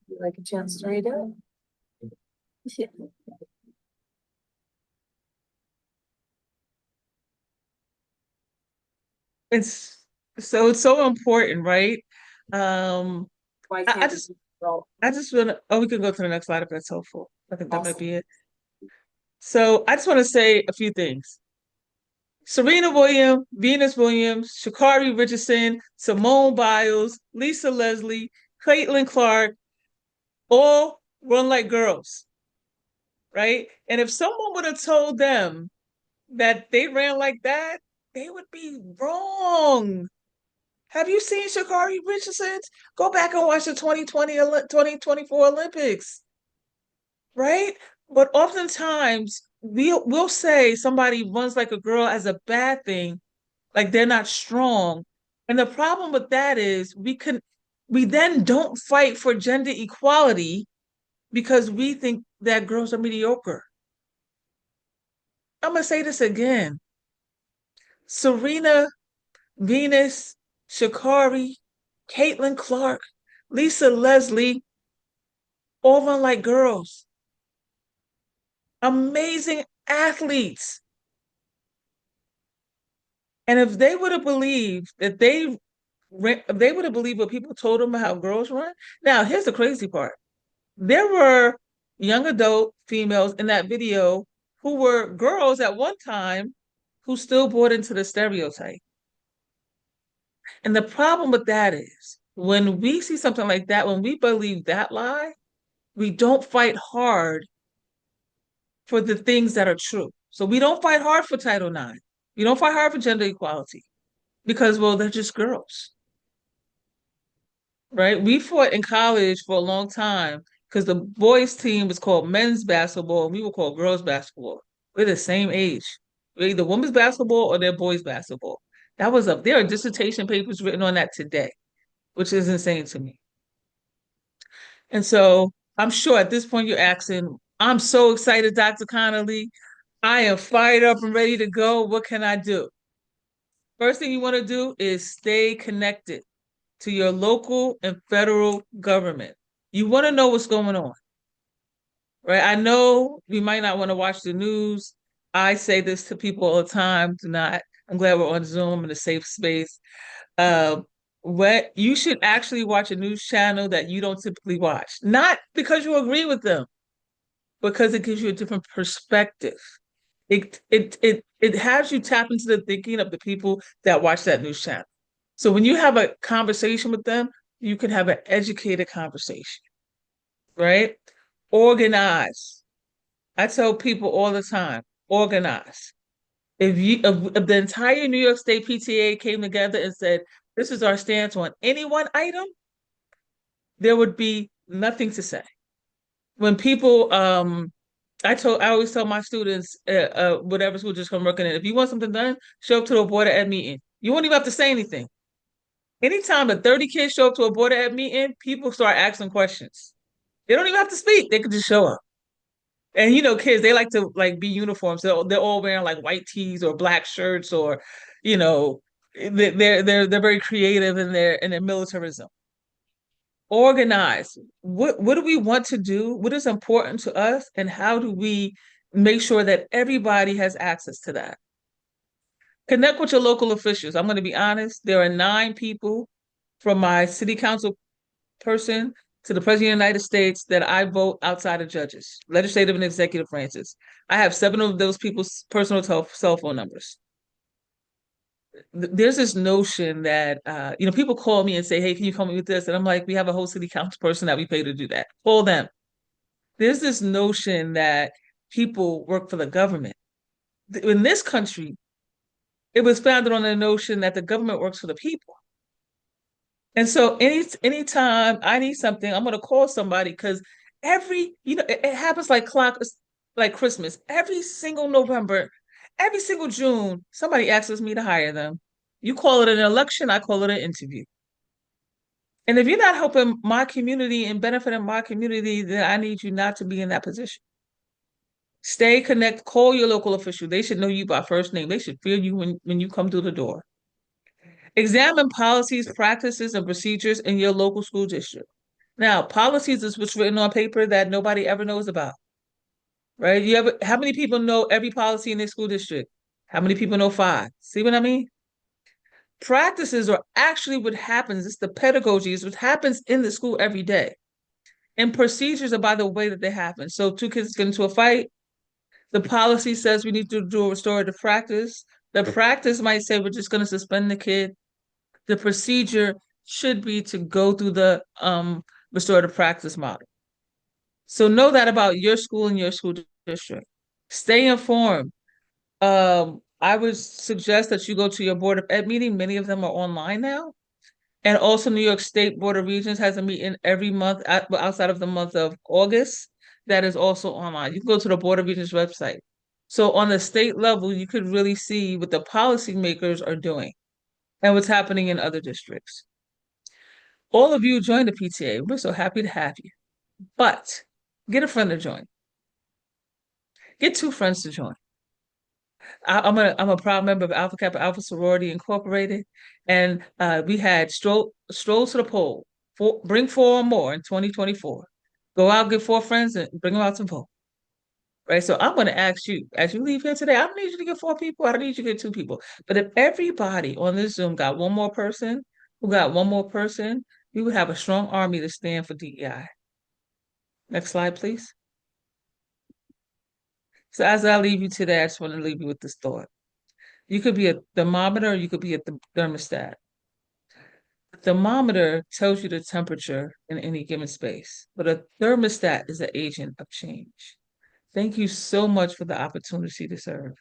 you like a chance to redo it? Yeah. It's so important, right? Why I can't just roll? I just want to, oh, we can go to the next slide if that's helpful. I think that might be it. So I just want to say a few things. Serena Williams, Venus Williams, Sha'Carri Richardson, Simone Biles, Lisa Leslie, Caitlin Clark, all run like girls, right? And if someone would have told them that they ran like that, they would be wrong. Have you seen Sha'Carri Richardson? Go back and watch the 2024 Olympics, right? But oftentimes we'll say somebody runs like a girl as a bad thing, like they're not strong. And the problem with that is we then don't fight for gender equality because we think that girls are mediocre. I'm gonna say this again. Serena, Venus, Sha'Carri, Caitlin Clark, Lisa Leslie, all run like girls. Amazing athletes. And if they would have believed that they would have believed what people told them how girls run. Now, here's the crazy part. There were young adult females in that video who were girls at one time who still bought into the stereotype. And the problem with that is when we see something like that, when we believe that lie, we don't fight hard for the things that are true. So we don't fight hard for Title IX. We don't fight hard for gender equality because, well, they're just girls, right? We fought in college for a long time because the boys' team was called men's basketball and we were called girls' basketball. We're the same age. We're either women's basketball or they're boys' basketball. That was up. There are dissertation papers written on that today, which is insane to me. And so I'm sure at this point you're asking, I'm so excited, Dr. Connolly. I am fired up and ready to go. What can I do? First thing you want to do is stay connected to your local and federal government. You want to know what's going on, right? I know we might not want to watch the news. I say this to people all the time. Do not. I'm glad we're on Zoom in a safe space. What you should actually watch a news channel that you don't typically watch, not because you agree with them, because it gives you a different perspective. It has you tap into the thinking of the people that watch that news channel. So when you have a conversation with them, you can have an educated conversation, right? Organize. I tell people all the time, organize. If the entire New York State PTA came together and said, this is our stance on any one item, there would be nothing to say. When people, I always tell my students, whatever school just come working in, if you want something done, show up to a board of ed meeting. You won't even have to say anything. Anytime that 30 kids show up to a board of ed meeting, people start asking questions. They don't even have to speak. They can just show up. And kids, they like to be uniforms. So they're all wearing like white tees or black shirts or, they're very creative in their militarism. Organize. What do we want to do? What is important to us? And how do we make sure that everybody has access to that? Connect with your local officials. I'm going to be honest. There are 9 people from my city council person to the president of the United States that I vote outside of judges, legislative and executive branches. I have 7 of those people's personal cell phone numbers. There's this notion that, people call me and say, hey, can you call me with this? And I'm like, we have a whole city council person that we pay to do that. Call them. There's this notion that people work for the government. In this country, it was founded on the notion that the government works for the people. And so anytime I need something, I'm going to call somebody because it happens like Christmas. Every single November, Every single June, somebody asks me to hire them. You call it an election, I call it an interview. And if you're not helping my community and benefiting my community, then I need you not to be in that position. Stay connected, call your local official. They should know you by first name. They should feel you when you come through the door. Examine policies, practices, and procedures in your local school district. Now, policies is what's written on paper that nobody ever knows about, right? How many people know every policy in their school district? How many people know 5? See what I mean? Practices are actually what happens. It's the pedagogy, is what happens in the school every day. And procedures are by the way that they happen. So 2 kids get into a fight. The policy says we need to do a restorative practice. The practice might say we're just going to suspend the kid. The procedure should be to go through the restorative practice model. So know that about your school and your school district. Stay informed. I would suggest that you go to your Board of Ed meeting. Many of them are online now. And also New York State Board of Regents has a meeting every month outside of the month of August. That is also online. You can go to the Board of Regents website. So on the state level, you could really see what the policymakers are doing and what's happening in other districts. All of you join the PTA. We're so happy to have you. But get a friend to join. Get 2 friends to join. I'm a proud member of Alpha Kappa Alpha Sorority Incorporated, and we had strolls to the poll. Bring 4 or more in 2024. Go out, get 4 friends, and bring them out to vote. Right. So I'm going to ask you, as you leave here today, I don't need you to get 4 people. I don't need you to get 2 people. But if everybody on this Zoom got 1 more person, who got 1 more person, we would have a strong army to stand for DEI. Next slide, please. So as I leave you today, I just want to leave you with this thought. You could be a thermometer, or you could be a thermostat. The thermometer tells you the temperature in any given space, but a thermostat is an agent of change. Thank you so much for the opportunity to serve.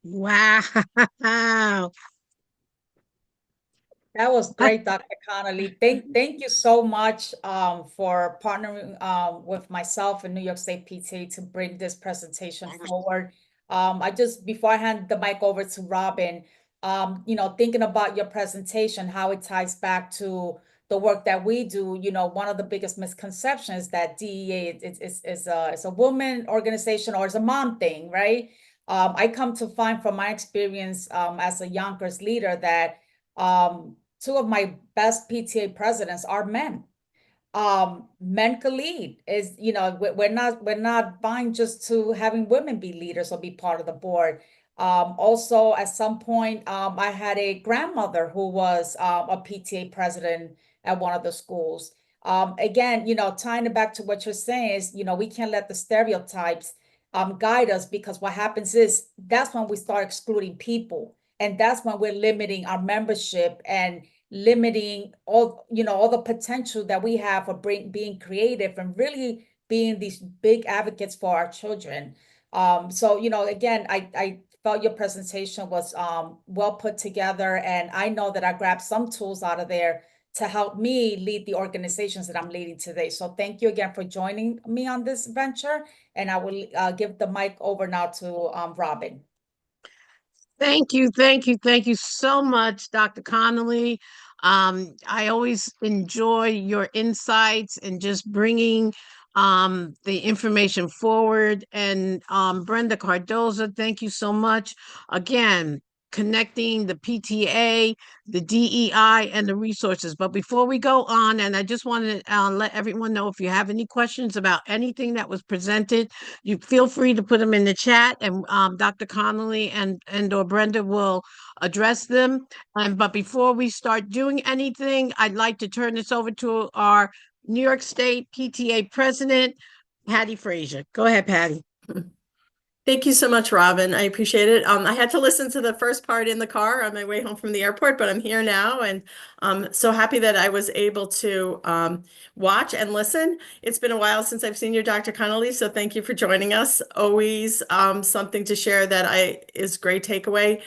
Wow. That was great, Dr. Connolly. Thank you so much for partnering with myself and New York State PTA to bring this presentation forward. Before I hand the mic over to Robin, thinking about your presentation, how it ties back to the work that we do, one of the biggest misconceptions that DEA is a woman organization or it's a mom thing, right? I come to find from my experience as a Yonkers leader that 2 of my best PTA presidents are men. Men can lead. We're not buying just to having women be leaders or be part of the board. Also, at some point, I had a grandmother who was a PTA president at one of the schools. Again, tying it back to what you're saying is, we can't let the stereotypes guide us, because what happens is that's when we start excluding people. And that's when we're limiting our membership and limiting all the potential that we have for being creative and really being these big advocates for our children. So, again, I felt your presentation was well put together, and I know that I grabbed some tools out of there to help me lead the organizations that I'm leading today. So thank you again for joining me on this venture, and I will give the mic over now to Robin. Thank you, thank you, thank you so much, Dr. Connolly. I always enjoy your insights and just bringing the information forward. And Brenda Cardoza, thank you so much. Again, connecting the PTA, the DEI, and the resources. But before we go on, and I just want to let everyone know, if you have any questions about anything that was presented, you feel free to put them in the chat, and Dr. Connolly and or Brenda will address them. But before we start doing anything, I'd like to turn this over to our New York State PTA President, Patty Frazier. Go ahead, Patty. Thank you so much, Robin. I appreciate it. I had to listen to the first part in the car on my way home from the airport, but I'm here now, and I'm so happy that I was able to watch and listen. It's been a while since I've seen you, Dr. Connolly, so thank you for joining us. Always something to share that is great takeaway.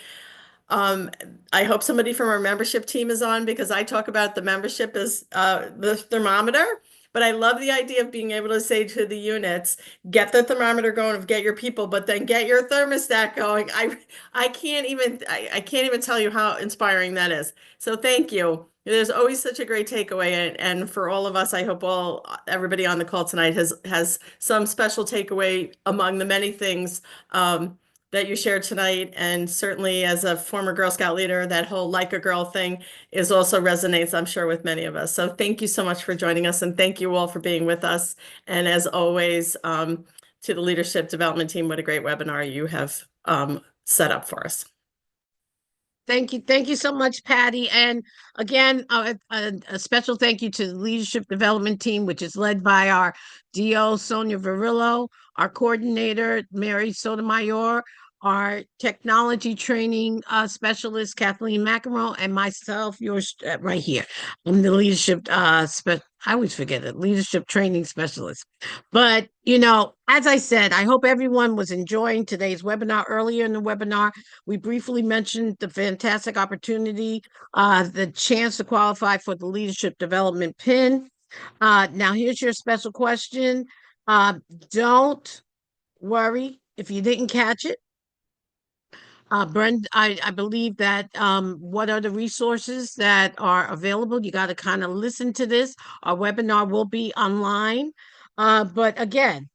I hope somebody from our membership team is on because I talk about the membership as the thermometer. But I love the idea of being able to say to the units, get the thermometer going, get your people, but then get your thermostat going. I can't even tell you how inspiring that is. So thank you. There's always such a great takeaway, and for all of us, I hope everybody on the call tonight has some special takeaway among the many things that you shared tonight. And certainly as a former Girl Scout leader, that whole like a girl thing is also resonates, I'm sure, with many of us. So thank you so much for joining us, and thank you all for being with us. And as always, to the leadership development team, what a great webinar you have set up for us. Thank you. Thank you so much, Patty. And again, a special thank you to the leadership development team, which is led by our DO, Sonia Varillo, our coordinator, Mary Sotomayor, our technology training specialist, Kathleen McEnroe, and myself, yours right here. I'm the leadership, I always forget it, leadership training specialist. But, you know, as I said, I hope everyone was enjoying today's webinar. Earlier in the webinar, we briefly mentioned the fantastic opportunity, the chance to qualify for the leadership development pin. Now, here's your special question. Don't worry if you didn't catch it. Brenda, I believe that what are the resources that are available? You got to kind of listen to this. Our webinar will be online. But again,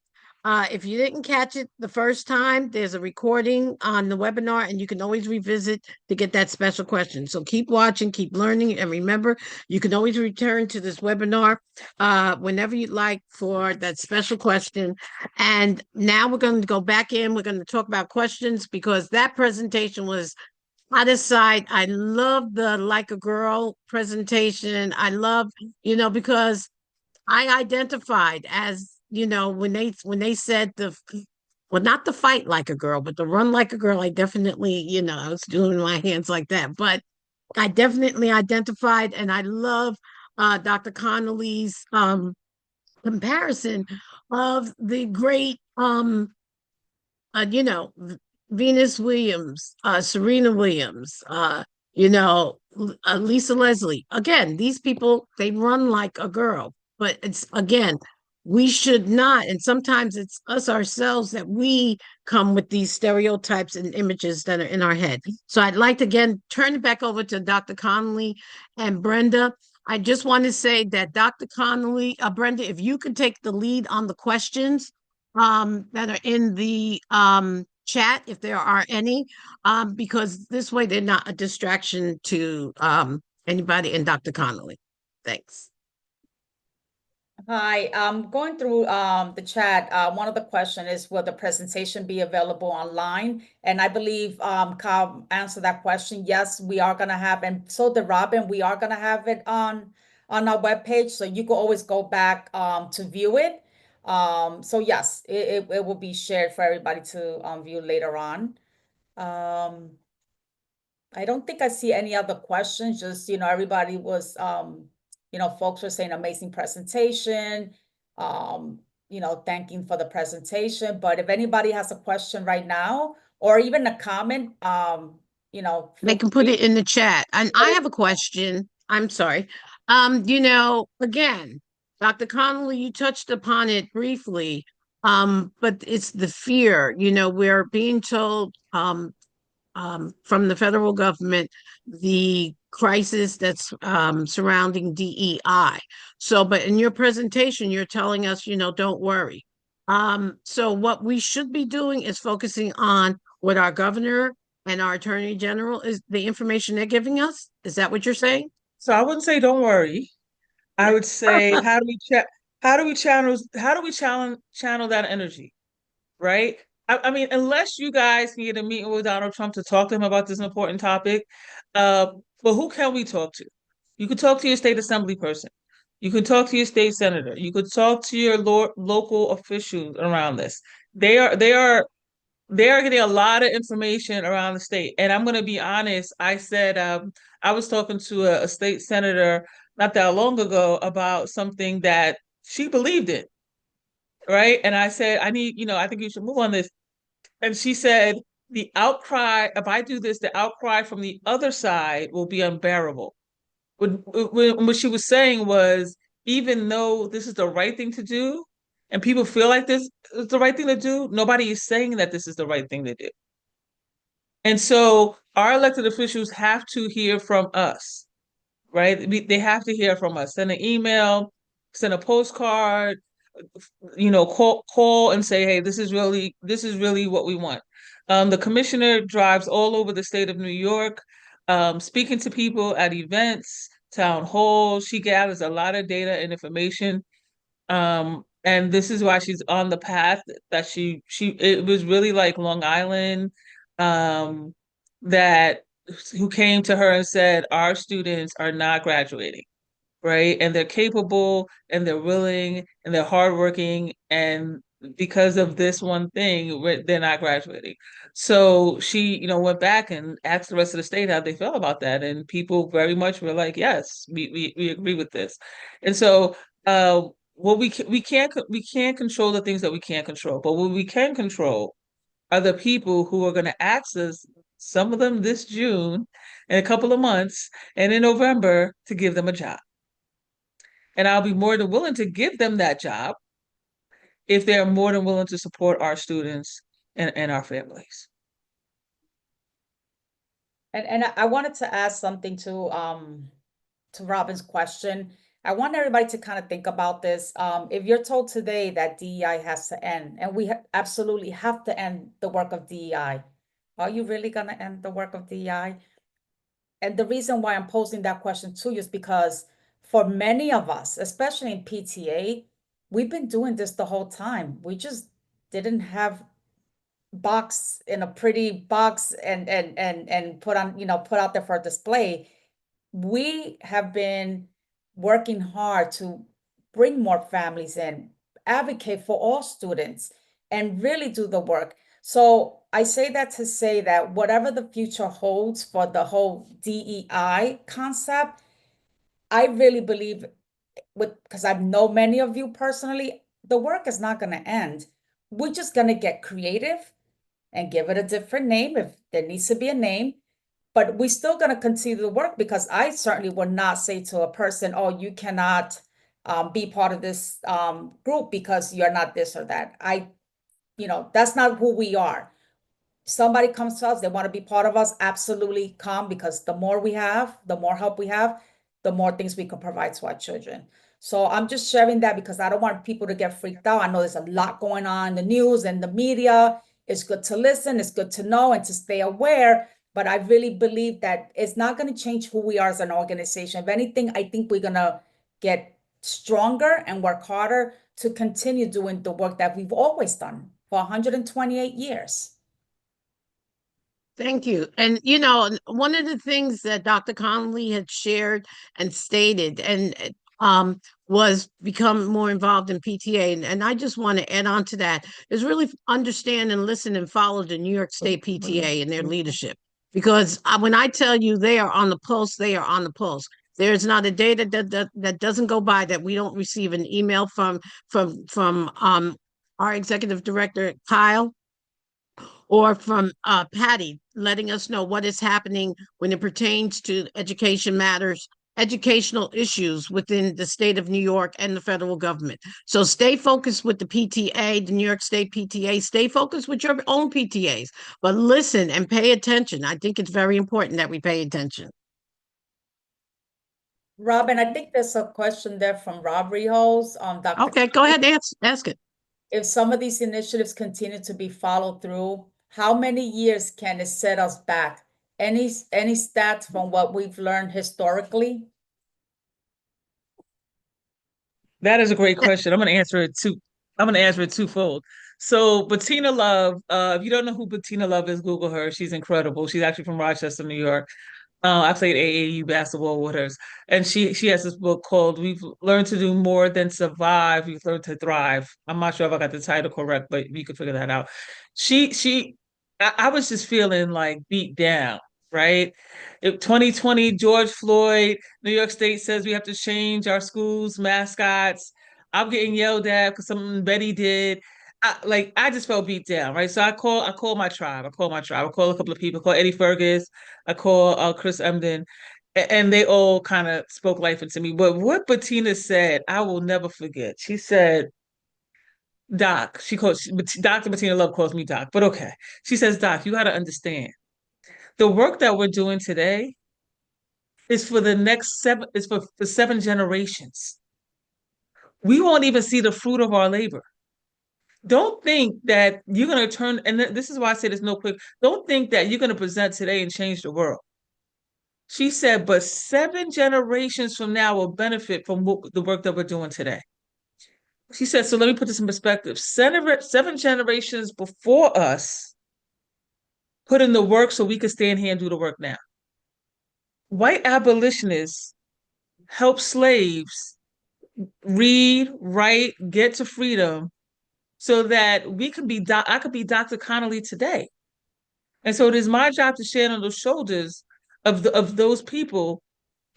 if you didn't catch it the first time, there's a recording on the webinar and you can always revisit to get that special question. So keep watching, keep learning, and remember, you can always return to this webinar whenever you'd like for that special question. And now we're going to go back in. We're going to talk about questions because that presentation was out of sight. I love the Like a Girl presentation. I love, you know, because I identified as, you know, when they said well, not the fight like a girl, but the run like a girl, I definitely, you know, I was doing my hands like that, but I definitely identified, and I love Dr. Connolly's comparison of the great you know, Venus Williams, Serena Williams, you know, Lisa Leslie. Again, these people, they run like a girl, but it's again, we should not. And sometimes it's us ourselves that we come with these stereotypes and images that are in our head. So I'd like to again turn it back over to Dr. Connolly and Brenda. I just want to say that Dr. Connolly, Brenda, if you could take the lead on the questions that are in the chat, if there are any, because this way they're not a distraction to anybody and Dr. Connolly. Thanks. Hi, I'm going through the chat. One of the question is, will the presentation be available online? And I believe Kyle answered that question. Yes, we are gonna have, and so did Robin, we are gonna have it on our webpage, so you can always go back to view it. So yes, it will be shared for everybody to view later on. I don't think I see any other questions, just, you know, everybody was, you know, folks were saying amazing presentation, you know, thanking for the presentation. But if anybody has a question right now, or even a comment, you know, They can put it in the chat. And I have a question. I'm sorry. You know, again, Dr. Connolly, you touched upon it briefly, but it's the fear. You know, we're being told from the federal government the crisis that's surrounding DEI. So, but in your presentation, you're telling us, you know, don't worry. So what we should be doing is focusing on what our governor and our attorney general is the information they're giving us. Is that what you're saying? So I wouldn't say don't worry. I would say how do we channel that energy, right? I mean, unless you guys can get a meeting with Donald Trump to talk to him about this important topic, but who can we talk to? You could talk to your state assembly person. You could talk to your state senator. You could talk to your local officials around this. They are getting a lot of information around the state. And I'm going to be honest, I said, I was talking to a state senator not that long ago about something that she believed in, right? And I said, I think you should move on this. And she said, the outcry, if I do this, the outcry from the other side will be unbearable. What she was saying was, even though this is the right thing to do, and people feel like this is the right thing to do, nobody is saying that this is the right thing to do. And so our elected officials have to hear from us, right? They have to hear from us. Send an email, send a postcard, call and say, hey, this is really what we want. The commissioner drives all over the state of New York, speaking to people at events, town halls. She gathers a lot of data and information. And this is why she's on the path that it was really like Long Island, that who came to her and said, our students are not graduating, right? And they're capable and they're willing and they're hardworking. And because of this one thing, they're not graduating. So she, went back and asked the rest of the state how they felt about that. And people very much were like, yes, we agree with this. And so, we can't control the things that we can't control, but what we can control are the people who are going to ask us, some of them this June, in a couple of months, and in November, to give them a job. And I'll be more than willing to give them that job if they're more than willing to support our students and our families. And I wanted to ask something to Robin's question. I want everybody to kind of think about this. If you're told today that DEI has to end, and we absolutely have to end the work of DEI, are you really going to end the work of DEI? And the reason why I'm posing that question to you is because for many of us, especially in PTA, we've been doing this the whole time. We just didn't have box in a pretty box and put out there for display. We have been working hard to bring more families in, advocate for all students, and really do the work. So I say that to say that whatever the future holds for the whole DEI concept, I really believe because I know many of you personally, the work is not going to end. We're just going to get creative and give it a different name if there needs to be a name. But we're still going to continue the work, because I certainly would not say to a person, oh, you cannot be part of this group because you're not this or that. That's not who we are. Somebody comes to us, they want to be part of us, absolutely come, because the more we have, the more help we have, the more things we can provide to our children. So I'm just sharing that because I don't want people to get freaked out. I know there's a lot going on in the news and the media. It's good to listen, it's good to know and to stay aware. But I really believe that it's not going to change who we are as an organization. If anything, I think we're going to get stronger and work harder to continue doing the work that we've always done for 128 years. Thank you. And, one of the things that Dr. Connolly had shared and stated and was become more involved in PTA. And I just want to add on to that is really understand and listen and follow the New York State PTA and their leadership. Because when I tell you they are on the pulse, they are on the pulse. There's not a day that doesn't go by that we don't receive an email from our executive director, Kyle, or from Patty, letting us know what is happening when it pertains to education matters, educational issues within the state of New York and the federal government. So stay focused with the PTA, the New York State PTA, stay focused with your own PTAs, but listen and pay attention. I think it's very important that we pay attention. Robin, I think there's a question there from Rob Rios on Dr. Okay, go ahead, ask it. If some of these initiatives continue to be followed through, how many years can it set us back? Any stats from what we've learned historically? That is a great question. I'm going to answer it twofold. So Bettina Love, if you don't know who Bettina Love is, Google her. She's incredible. She's actually from Rochester, New York. I played AAU basketball with her. And she has this book called We've Learned to Do More Than Survive, We've Learned to Thrive. I'm not sure if I got the title correct, but you could figure that out. I was just feeling like beat down, right? 2020, George Floyd, New York State says we have to change our schools' mascots. I'm getting yelled at because something Betty did. I just felt beat down, right? So I call my tribe. I call a couple of people. I call Eddie Fergus. I call Chris Emden, and they all kind of spoke life into me. But what Bettina said, I will never forget. She said, "Doc," Dr. Bettina Love calls me Doc, but okay. She says, "Doc, you got to understand the work that we're doing today is for the next seven. Is for 7 generations. We won't even see the fruit of our labor." Don't think that you're going to turn, and this is why I say there's no quick, don't think that you're going to present today and change the world. She said, but 7 generations from now will benefit from the work that we're doing today. She said, so let me put this in perspective. 7 generations before us put in the work so we could stand here and do the work now. White abolitionists helped slaves read, write, get to freedom so that I could be Dr. Connolly today. And so it is my job to stand on the shoulders of those people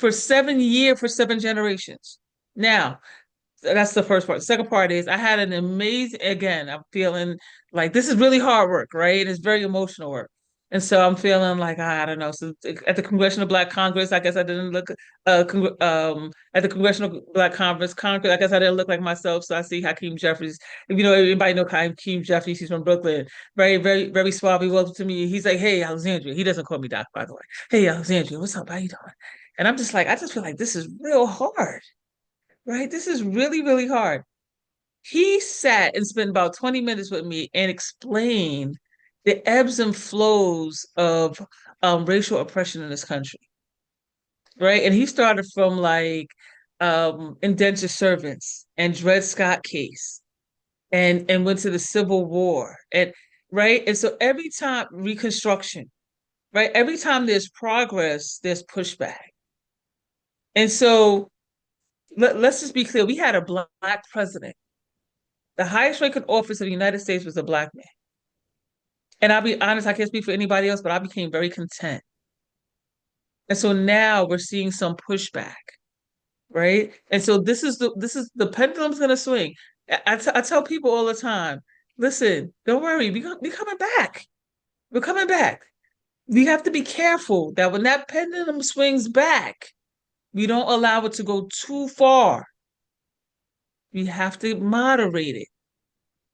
for 7 generations. Now, that's the first part. The second part is I had an amazing, again, I'm feeling like this is really hard work, right? It's very emotional work. And so I'm feeling like, I don't know. So at the Congressional Black Congress, I guess I didn't look, at the Congressional Black Congress, I guess I didn't look like myself. So I see Hakeem Jeffries. If you know, everybody know Hakeem Jeffries, he's from Brooklyn. Very, very, very suave. He welcome to me. He's like, hey, Alexandria. He doesn't call me Doc, by the way. Hey, Alexandria, what's up? How you doing? And I'm just like, I just feel like this is real hard, right? This is really, really hard. He sat and spent about 20 minutes with me and explained the ebbs and flows of racial oppression in this country, right? And he started from like indentured servants and Dred Scott case and went to the Civil War and right. And so every time Reconstruction, right? Every time there's progress, there's pushback. And so let's just be clear. We had a Black president. The highest ranking office of the United States was a Black man. And I'll be honest, I can't speak for anybody else, but I became very content. And so now we're seeing some pushback, right? And so this is the pendulum's gonna swing. I tell people all the time, listen, don't worry, we coming back. We're coming back. We have to be careful that when that pendulum swings back, we don't allow it to go too far. We have to moderate it,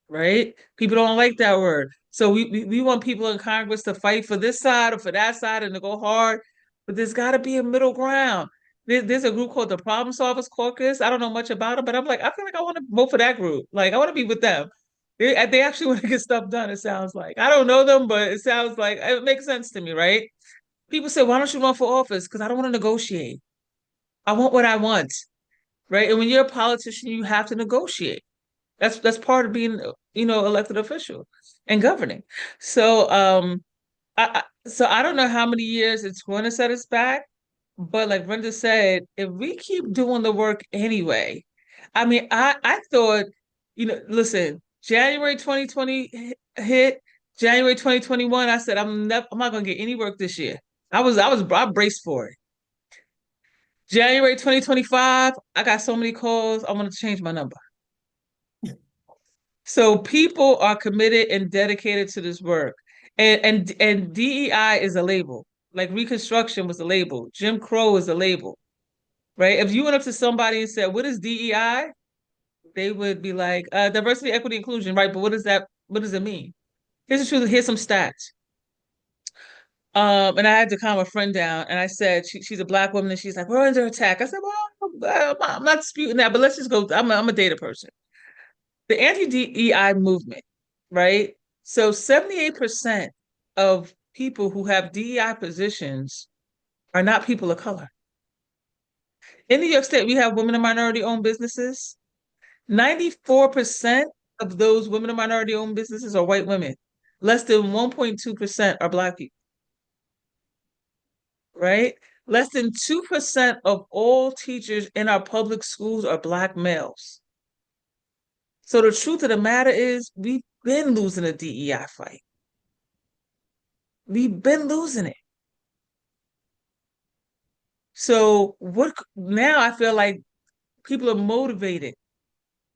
right? People don't like that word. So we want people in Congress to fight for this side or for that side and to go hard, but there's got to be a middle ground. There's a group called the Problem Solvers Caucus. I don't know much about it, but I'm like, I feel like I want to vote for that group. Like, I want to be with them. They actually want to get stuff done, it sounds like. I don't know them, but it sounds like it makes sense to me, right? People say, why don't you run for office? Because I don't want to negotiate. I want what I want, right? And when you're a politician, you have to negotiate. That's part of being, elected official and governing. So I don't know how many years it's going to set us back, but like Brenda said, if we keep doing the work anyway, I mean, I thought, listen, January 2020 hit, January 2021, I said I'm not gonna get any work this year. I braced for it. January 2025, I got so many calls, I want to change my number. So people are committed and dedicated to this work. And DEI is a label. Like Reconstruction was a label. Jim Crow is a label. Right? If you went up to somebody and said, what is DEI? They would be like, diversity, equity, inclusion, right? But what does it mean? Here's the truth, here's some stats. And I had to calm a friend down and I said, she's a Black woman and she's like, we're under attack. I said, well, I'm not disputing that, but let's just go, I'm a data person. The anti-DEI movement, right? So 78% of people who have DEI positions are not people of color. In New York State, we have women and minority-owned businesses. 94% of those women and minority-owned businesses are white women. Less than 1.2% are Black people, right? Less than 2% of all teachers in our public schools are Black males. So the truth of the matter is we've been losing a DEI fight. We've been losing it. So now I feel like people are motivated,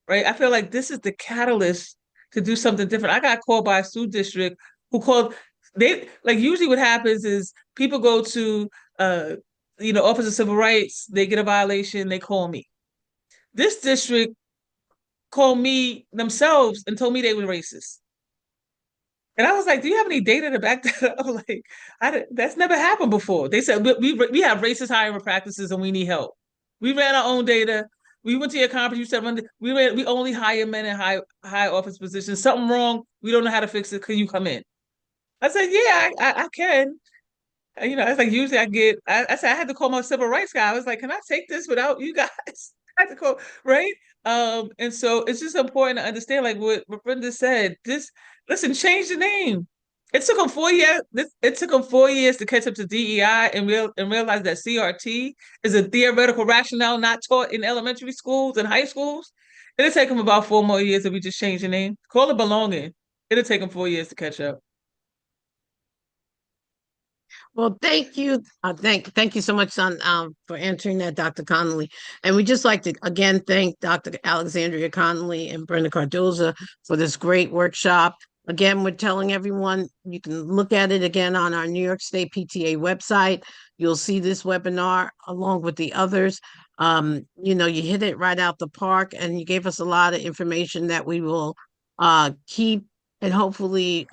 right? I feel like this is the catalyst to do something different. I got called by a school district who called, they, like, usually what happens is people go to, Office of Civil Rights, they get a violation, they call me. This district called me themselves and told me they were racist. And I was like, do you have any data to back that up? Like, that's never happened before. They said, we have racist hiring practices and we need help. We ran our own data. We went to your conference. You said, we only hire men in high office positions. Something wrong. We don't know how to fix it. Can you come in? I said, yeah, I can. It's like usually I said, I had to call my civil rights guy. I was like, can I take this without you guys? I had to call, right? And so it's just important to understand, like what Brenda said, listen, change the name. It took them 4 years. It took them 4 years to catch up to DEI and realize that CRT is a theoretical rationale not taught in elementary schools and high schools. It'll take them about 4 more years if we just change the name. Call it belonging. It'll take them 4 years to catch up. Well, thank you. Thank you so much, for answering that, Dr. Connolly. And we just like to again thank Dr. Alexandria Connolly and Brenda Cardoza for this great workshop. Again, we're telling everyone you can look at it again on our New York State PTA website. You'll see this webinar along with the others. You hit it right out the park, and you gave us a lot of information that we will keep and hopefully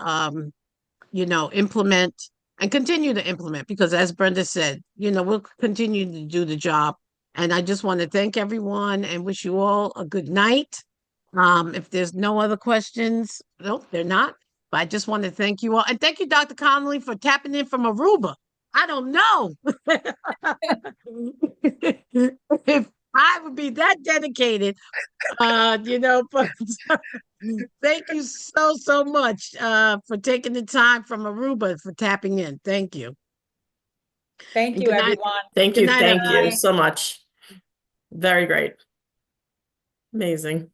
implement and continue to implement, because as Brenda said, we'll continue to do the job. And I just want to thank everyone and wish you all a good night. If there's no other questions, no, they're not. But I just want to thank you all. And thank you, Dr. Connolly, for tapping in from Aruba. I don't know if I would be that dedicated, but thank you so much for taking the time from Aruba for tapping in. Thank you. Thank And you, good night. everyone. Thank Good you. night, Thank you everybody. so much. Very great. Amazing.